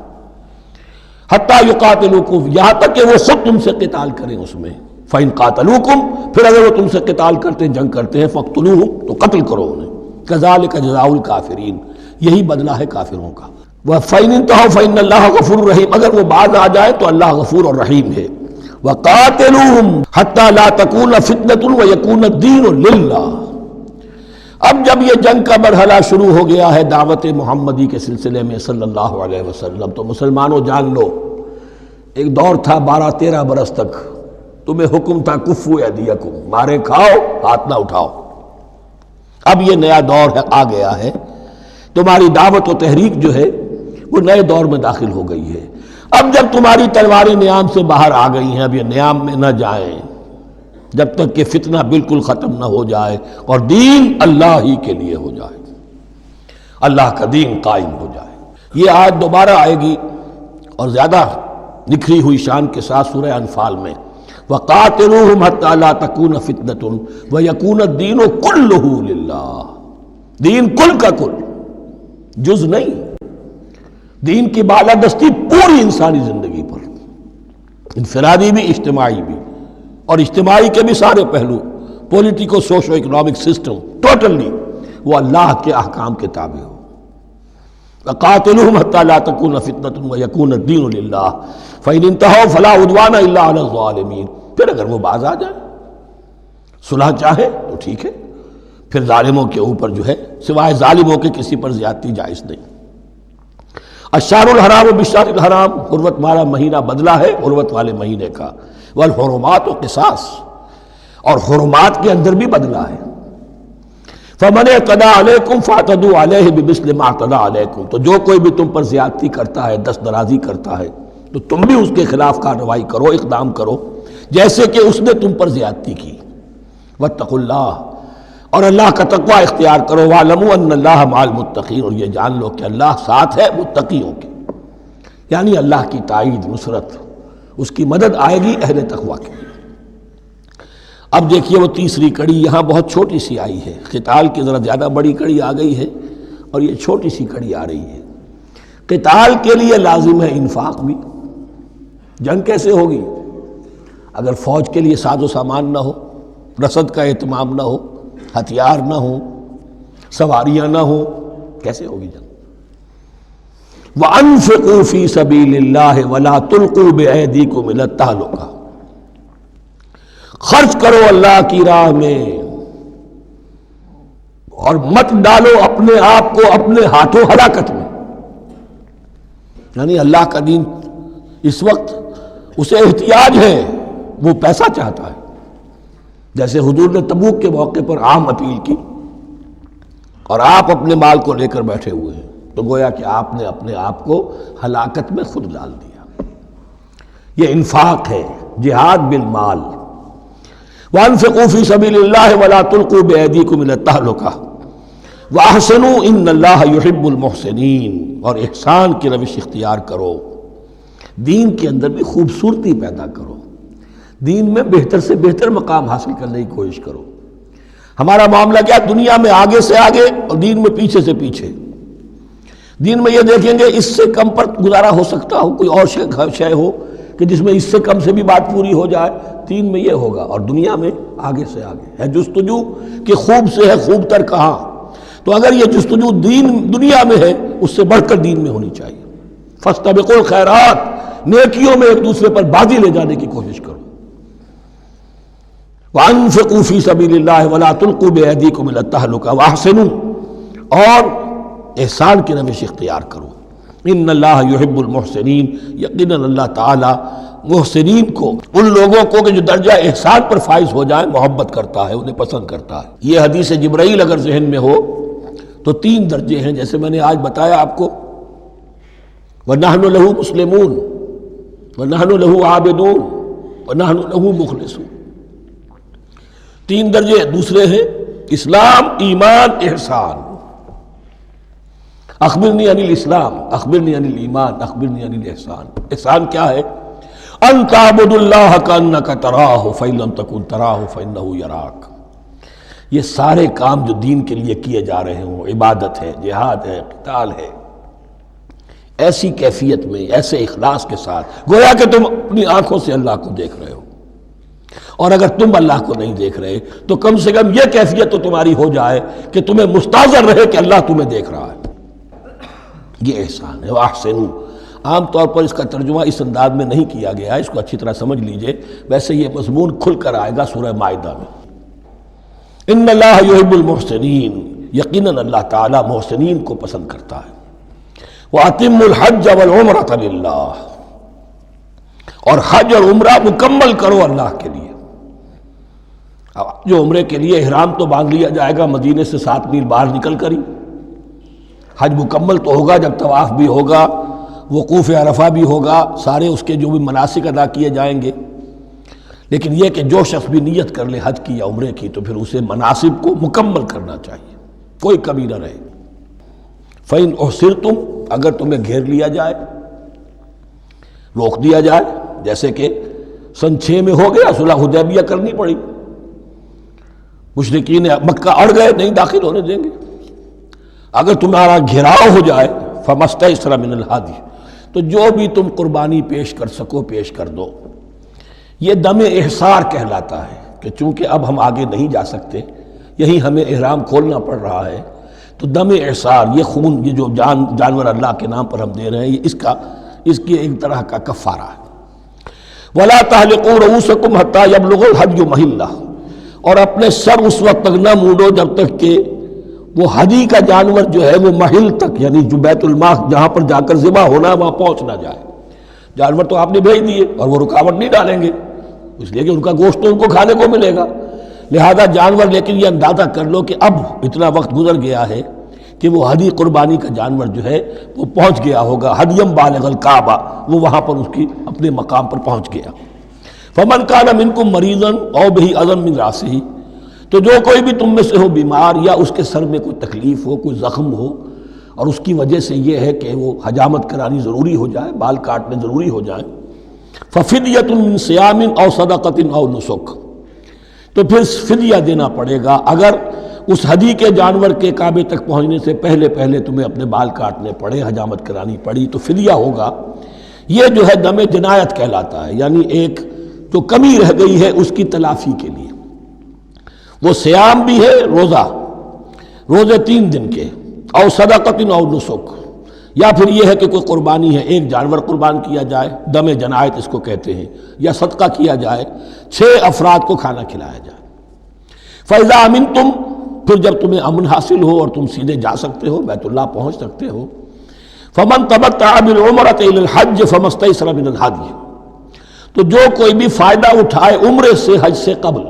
حتیٰ یقاتلوکم، یہاں تک کہ وہ خود تم سے قتال کریں اس میں۔ فَإِن قَاتَلُوكُمْ، پھر اگر وہ تم سے قتال کرتے ہیں، جنگ کرتے ہیں، فَاقْتُلُوهُمْ، تو قتل کرو انہیں۔ كَذَلِكَ جَزَاءُ الْكَافِرِينَ، یہی بدلہ ہے کافروں کا۔ وَفَإِنِ انتهوا فَإِنَّ اللَّهَ غَفُورٌ رَحِيمٌ، اگر وہ باز آ جائے تو اللہ غفور اور رحیم ہے۔ وَقَاتِلُوهُمْ حَتَّى لَا تَكُونَ فِتْنَةٌ وَيَكُونَ الدِّينُ لِلَّهِ۔ اب جب یہ جنگ کا مرحلہ شروع ہو گیا ہے دعوت محمدی کے سلسلے میں صلی اللہ علیہ وسلم، تو مسلمانوں جان لو ایک دور تھا 12-13 برس تک تمہیں حکم تھا کفو ایدیکم، مارے کھاؤ ہاتھ نہ اٹھاؤ۔ اب یہ نیا دور ہے، آ گیا ہے، تمہاری دعوت و تحریک جو ہے وہ نئے دور میں داخل ہو گئی ہے۔ اب جب تمہاری تلواریں نیام سے باہر آ گئی ہیں، اب یہ نیام میں نہ جائیں جب تک کہ فتنہ بالکل ختم نہ ہو جائے اور دین اللہ ہی کے لیے ہو جائے، اللہ کا دین قائم ہو جائے۔ یہ آیت دوبارہ آئے گی اور زیادہ نکھری ہوئی شان کے ساتھ سورہ انفال میں، وَقَاتِلُوهُمْ حَتَّى لَا تَكُونَ فِتْنَةٌ وَيَكُونَ الدِّينُ كُلُّهُ لِلَّهِ، دین کل کا کل، جز نہیں۔ دین کی بالادستی پوری انسانی زندگی پر، انفرادی بھی اجتماعی بھی، اور اجتماعی کے بھی سارے پہلو، politico socio economic system totally وہ اللہ کے احکام کے تابع ہو۔ وَقَاتِلُوهُمْ حَتَّى لَا تَكُونَ فِتْنَةٌ وَيَكُونَ الدِّينُ لِلَّهِ فَإِنِ انْتَهَوْا فَلَا عُدْوَانَ إِلَّا عَلَى الظَّالِمِينَ، پھر اگر وہ باز آ جائیں، صلح چاہے تو ٹھیک ہے، پھر ظالموں کے اوپر جو ہے سوائے ظالموں کے کسی پر زیادتی جائز نہیں۔ الشہر الحرام بالشہر الحرام، حرمت والا مہینہ بدلہ ہے حرمت والے مہینے کا، والحرمات قصاص، اور حرمات کے اندر بھی بدلہ ہے۔ فَمَنِ اعْتَدَىٰ عَلَيْكُمْ فَاعْتَدُوا عَلَيْهِ بِمِثْلِ مَا اعْتَدَىٰ عَلَيْكُمْ، تو جو کوئی بھی تم پر زیادتی کرتا ہے، دست درازی کرتا ہے، تو تم بھی اس کے خلاف کارروائی کرو، اقدام کرو جیسے کہ اس نے تم پر زیادتی کی۔ وَاتَّقُوا اللَّهَ، اور اللہ کا تقوی اختیار کرو۔ وَاعْلَمُوا أَنَّ اللَّهَ مَعَ الْمُتَّقِينَ، اور یہ جان لو کہ اللہ ساتھ ہے متقیوں کے، یعنی اللہ کی تائید، نصرت، اس کی مدد آئے گی اہل تقوی کے۔ اب دیکھیے وہ تیسری کڑی یہاں بہت چھوٹی سی آئی ہے، قتال کی ذرا زیادہ بڑی کڑی آ گئی ہے اور یہ چھوٹی سی کڑی آ رہی ہے۔ قتال کے لیے لازم ہے انفاق بھی۔ جنگ کیسے ہوگی اگر فوج کے لیے ساز و سامان نہ ہو، رسد کا اہتمام نہ ہو، ہتھیار نہ ہو، سواریاں نہ ہو، کیسے ہوگی جنگ؟ وَأَنفِقُوا فِي سَبِيلِ اللَّهِ وَلَا تُلْقُوا بِأَيْدِيكُمْ إِلَى التَّهْلُكَةِ، خرچ کرو اللہ کی راہ میں اور مت ڈالو اپنے آپ کو اپنے ہاتھوں ہلاکت میں۔ یعنی اللہ کا دین اس وقت اسے احتیاج ہے، وہ پیسہ چاہتا ہے، جیسے حضور نے تبوک کے موقع پر عام اپیل کی اور آپ اپنے مال کو لے کر بیٹھے ہوئے ہیں، تو گویا کہ آپ نے اپنے آپ کو ہلاکت میں خود ڈال دیا۔ یہ انفاق ہے، جہاد بالمال۔ وَأَنفِقُوا فِي سَبِيلِ اللَّهِ وَلَا تُلْقُوا بِأَيْدِيكُمْ إِلَى التَّهْلُكَةِ وَأَحْسِنُوا إِنَّ اللَّهَ يُحِبُّ الْمُحْسِنِينَ، اور احسان کی روش اختیار کرو، دین کے اندر بھی خوبصورتی پیدا کرو، دین میں بہتر سے بہتر مقام حاصل کرنے کی کوشش کرو۔ ہمارا معاملہ کیا، دنیا میں آگے سے آگے اور دین میں پیچھے سے پیچھے۔ دین میں یہ دیکھیں گے اس سے کم پر گزارا ہو سکتا ہو، کوئی اور شے ہو کہ جس میں اس سے کم سے بھی بات پوری ہو جائے، دین میں یہ ہوگا، اور دنیا میں آگے سے آگے ہے جستجو کہ خوب سے ہے خوب تر کہاں۔ تو اگر یہ جستجو دنیا میں ہے، اس سے بڑھ کر دین میں ہونی چاہیے۔ فاستبقوا الخیرات، نیکیوں میں ایک دوسرے پر بازی لے جانے کی کوشش کرو۔ وَأَنفِقُوا فِي سَبِيلِ اللَّهِ وَلَا تُلْقُوا بِأَيْدِيكُمْ إِلَى التَّهْلُكَةِ وَأَحْسِنُوا، اور احسان کی روش اختیار کرو۔ ان اللہ یحب المحسنین، یقیناً اللہ تعالی محسنین کو، ان لوگوں کو کہ جو درجہ احسان پر فائز ہو جائیں، محبت کرتا ہے، انہیں پسند کرتا ہے۔ یہ حدیث جبرائیل اگر ذہن میں ہو تو 3 درجے ہیں، جیسے میں نے آج بتایا آپ کو، وَنَحْنُ لَهُ مُسْلِمُونَ وَنَحْنُ لَهُ عَابِدُونَ وَنَحْنُ لَهُ مُخْلِصُونَ۔ 3 درجے دوسرے ہیں، اسلام، ایمان، احسان۔ اخبرنی عن الاسلام، اخبرنی عن الایمان، اخبرنی عن الاحسان۔ احسان کیا ہے؟ ان تعبد اللہ کانک تراہ فإن لم تکن تراہ فإنہ یراک۔ یہ سارے کام جو دین کے لیے کیے جا رہے ہوں، عبادت ہے، جہاد ہے، قتال ہے، ایسی کیفیت میں، ایسے اخلاص کے ساتھ، گویا کہ تم اپنی آنکھوں سے اللہ کو دیکھ رہے ہو، اور اگر تم اللہ کو نہیں دیکھ رہے تو کم سے کم یہ کیفیت تو تمہاری ہو جائے کہ تمہیں مستحضر رہے کہ اللہ تمہیں دیکھ رہا ہے۔ یہ احسان ہے۔ وَأَحْسِنُوا، عام طور پر اس کا ترجمہ اس انداز میں نہیں کیا گیا ہے، اس کو اچھی طرح سمجھ لیجئے، ویسے یہ مضمون کھل کر آئے گا سورہ مائدہ میں۔ ان اللہ یحب المحسنین، یقیناً اللہ تعالیٰ محسنین کو پسند کرتا ہے۔ وَأَتِمُّوا الْحَجَّ وَالْعُمْرَةَ لِلَّهِ، اور حج اور عمرہ مکمل کرو اللہ کے لیے۔ جو عمرے کے لیے احرام تو باندھ لیا جائے گا مدینے سے 7 میل باہر نکل کر ہی، حج مکمل تو ہوگا جب طواف بھی ہوگا، وقوف عرفہ بھی ہوگا، سارے اس کے جو بھی مناسک ادا کیے جائیں گے۔ لیکن یہ کہ جو شخص بھی نیت کر لے حج کی یا عمرے کی، تو پھر اسے مناسب کو مکمل کرنا چاہیے، کوئی کمی نہ رہے۔ فَإِنْ أُحْصِرْتُمْ، اگر تمہیں گھیر لیا جائے، روک دیا جائے، جیسے کہ سن 6 میں ہو گیا، صلح حدیبیہ کرنی پڑی، مشرکین مکہ اڑ گئے، نہیں داخل ہونے دیں گے۔ اگر تمہارا گھیراؤ ہو جائے فمستیسر من الہدی، تو جو بھی تم قربانی پیش کر سکو پیش کر دو۔ یہ دم احصار کہلاتا ہے کہ چونکہ اب ہم آگے نہیں جا سکتے، یہی ہمیں احرام کھولنا پڑ رہا ہے، تو دم احصار، یہ خون، یہ جو جانور اللہ کے نام پر ہم دے رہے ہیں، یہ اس کی ایک طرح کا کفارہ ہے۔ وَلَا تَحْلِقُوا رُؤُوسَكُمْ حَتَّى يَبْلُغَ الْهَدْيُ مَحِلَّهُ، اور اپنے سر اس وقت تک نہ موڑو جب تک کہ وہ ہدی کا جانور جو ہے وہ محل تک، یعنی جو بیت الماء جہاں پر جا کر ذبح ہونا ہے وہاں پہنچ نہ جائے۔ جانور تو آپ نے بھیج دیے اور وہ رکاوٹ نہیں ڈالیں گے، اس لیے کہ ان کا گوشت تو ان کو کھانے کو ملے گا، لہذا جانور، لیکن یہ اندازہ کر لو کہ اب اتنا وقت گزر گیا ہے کہ وہ ہدی قربانی کا جانور جو ہے وہ پہنچ گیا ہوگا، ہدیم بالغ الکعبہ، وہ وہاں پر اس کی اپنے مقام پر پہنچ گیا۔ فمن کان منکم مریضا او بہ اذی من راسہ، تو جو کوئی بھی تم میں سے ہو بیمار یا اس کے سر میں کوئی تکلیف ہو، کوئی زخم ہو، اور اس کی وجہ سے یہ ہے کہ وہ حجامت کرانی ضروری ہو جائے، بال کاٹنے ضروری ہو جائیں، ففدیۃ من صیام او صدقۃ او نسک، تو پھر فدیہ دینا پڑے گا۔ اگر اس ہدی کے جانور کے کعبے تک پہنچنے سے پہلے تمہیں اپنے بال کاٹنے پڑے، حجامت کرانی پڑی، تو فدیہ ہوگا۔ یہ جو ہے دم جنایت کہلاتا ہے، یعنی ایک جو کمی رہ گئی ہے اس کی تلافی کے لیے۔ وہ سیام بھی ہے، روزے 3 دن کے، او صدقۃ او نسک، یا پھر یہ ہے کہ کوئی قربانی ہے، ایک جانور قربان کیا جائے، دم جنایت اس کو کہتے ہیں، یا صدقہ کیا جائے، 6 افراد کو کھانا کھلایا جائے۔ فَإِذَا أَمِنْتُمْ، پھر جب تمہیں امن حاصل ہو اور تم سیدھے جا سکتے ہو، بیت اللہ پہنچ سکتے ہو، فَمَنْ تَمَتَّعَ بِالْعُمْرَةِ إِلَى الْحَجِّ فَمَا اسْتَيْسَرَ مِنَ الْهَدْيِ، تو جو کوئی بھی فائدہ اٹھائے عمرے سے، حج سے قبل،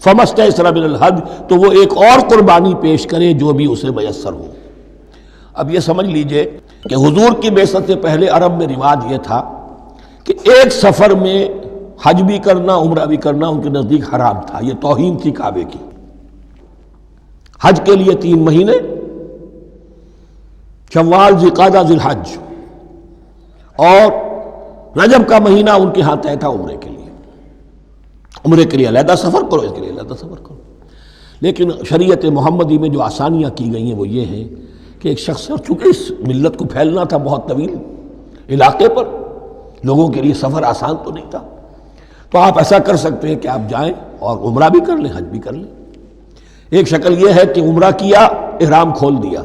فَمَا اسْتَيْسَرَ مِنَ الْهَدْيِ، تو وہ ایک اور قربانی پیش کرے جو بھی اسے میسر ہو۔ اب یہ سمجھ لیجئے کہ حضور کی بعثت سے پہلے عرب میں رواج یہ تھا کہ ایک سفر میں حج بھی کرنا، عمرہ بھی کرنا ان کے نزدیک حرام تھا، یہ توہین تھی کعبے کی۔ حج کے لیے 3 مہینے، شوال، ذوالقعدہ، ذی الحج، اور رجب کا مہینہ ان کے ہاں طے تھا عمرے کے لیے۔ عمرے کے لیے علیحدہ سفر کرو، اس کے لیے علیحدہ سفر کرو۔ لیکن شریعت محمدی میں جو آسانیاں کی گئی ہیں وہ یہ ہیں کہ ایک شخص، اور چونکہ اس ملت کو پھیلنا تھا بہت طویل علاقے پر، لوگوں کے لیے سفر آسان تو نہیں تھا، تو آپ ایسا کر سکتے ہیں کہ آپ جائیں اور عمرہ بھی کر لیں، حج بھی کر لیں۔ ایک شکل یہ ہے کہ عمرہ کیا، احرام کھول دیا،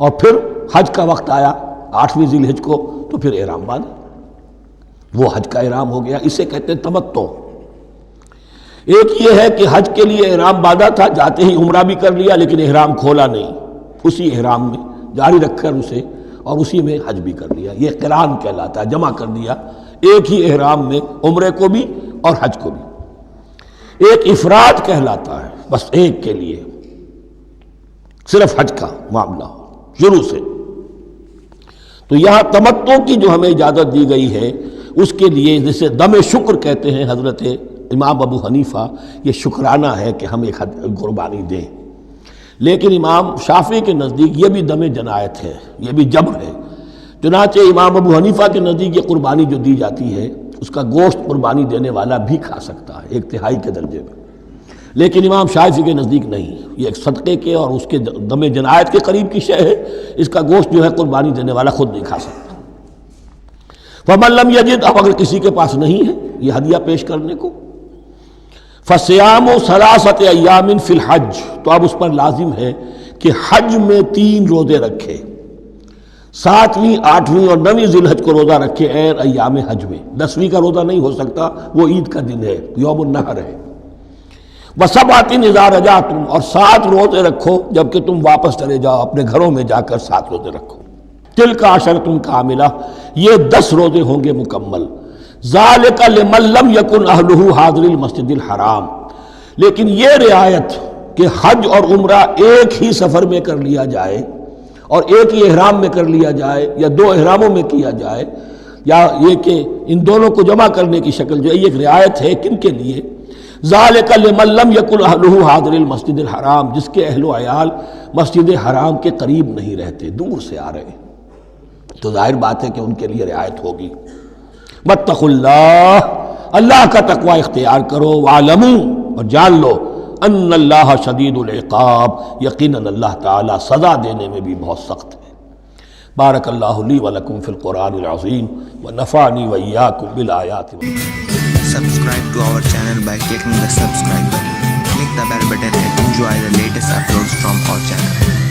اور پھر حج کا وقت آیا 8ویں ذی الحج کو، تو پھر احرام باندھا، وہ حج کا احرام ہو گیا، اسے کہتے ہیں تمتع۔ ایک یہ ہے کہ حج کے لیے احرام باندھا تھا، جاتے ہی عمرہ بھی کر لیا لیکن احرام کھولا نہیں، اسی احرام میں جاری رکھ کر اسے، اور اسی میں حج بھی کر لیا، یہ قران کہلاتا ہے، جمع کر دیا ایک ہی احرام میں عمرے کو بھی اور حج کو بھی۔ ایک افراد کہلاتا ہے، بس ایک کے لیے صرف حج کا معاملہ ہو شروع سے۔ تو یہاں تمتع کی جو ہمیں اجازت دی گئی ہے اس کے لیے، جسے دم شکر کہتے ہیں حضرت امام ابو حنیفہ، یہ شکرانہ ہے کہ ہم ایک قربانی دیں۔ لیکن امام شافعی کے نزدیک یہ بھی دم جنایت ہے، یہ بھی جبر ہے۔ چنانچہ امام ابو حنیفہ کے نزدیک یہ قربانی جو دی جاتی ہے اس کا گوشت قربانی دینے والا بھی کھا سکتا ہے 1/3 کے درجے میں، لیکن امام شافعی کے نزدیک نہیں، یہ ایک صدقے کے اور اس کے دم جنایت کے قریب کی شے ہے، اس کا گوشت جو ہے قربانی دینے والا خود نہیں کھا سکتا۔ فَمَن لَّمْ يَجِدْ، اب اگر کسی کے پاس نہیں ہے یہ ہدیہ پیش کرنے کو، فَصِيَامُ ثَلَاثَةِ أَيَّامٍ فِي الْحَجِّ، تو اب اس پر لازم ہے کہ حج میں 3 روزے رکھے، 7ویں، 8ویں اور 9ویں ذی الحج کو روزہ رکھے غیر ایام حج میں۔ 10ویں کا روزہ نہیں ہو سکتا، وہ عید کا دن ہے، یوم النحر ہے۔ وَسَبْعَةٍ إِذَا رَجَعْتُمْ، اور 7 روزے رکھو جب کہ تم واپس چلے جاؤ، اپنے گھروں میں جا کر 7 روزے رکھو۔ تِلْکَ عَشَرَةٌ کاملہ، یہ 10 روزے ہوں گے مکمل۔ ذَلِكَ لِمَن لَّمْ يَكُنْ أَهْلُهُ حَاضِرِ الْمَسْجِدِ الْحَرَامِ، لیکن یہ رعایت کہ حج اور عمرہ ایک ہی سفر میں کر لیا جائے اور ایک ہی احرام میں کر لیا جائے یا 2 احراموں میں کیا جائے، یا یہ کہ ان دونوں کو جمع کرنے کی شکل جو ہے، یہ ایک رعایت ہے کن کے لیے؟ ذَلِكَ لِمَن لَّمْ يَكُنْ أَهْلُهُ حَاضِرِ الْمَسْجِدِ الْحَرَامِ، جس کے اہل و عیال مسجد حرام کے قریب نہیں رہتے، دور سے آ رہے ہیں، تو ظاہر بات ہے کہ ان کے لیے رعایت ہوگی۔ وَاتَّقُوا اللَّهَ، اللہ کا تقوی اختیار کرو، وَاعْلَمُوا، اور جان لو، ان اللہ شدید العقاب، یقیناً اللہ تعالیٰ سزا دینے میں بھی بہت سخت ہے۔ بارک اللہ لی ولکم فی القرآن العظیم ونفعنی وإیاکم بالآیات۔ Subscribe to our channel by clicking the subscribe button. Click the bell button and enjoy the latest uploads from our channel.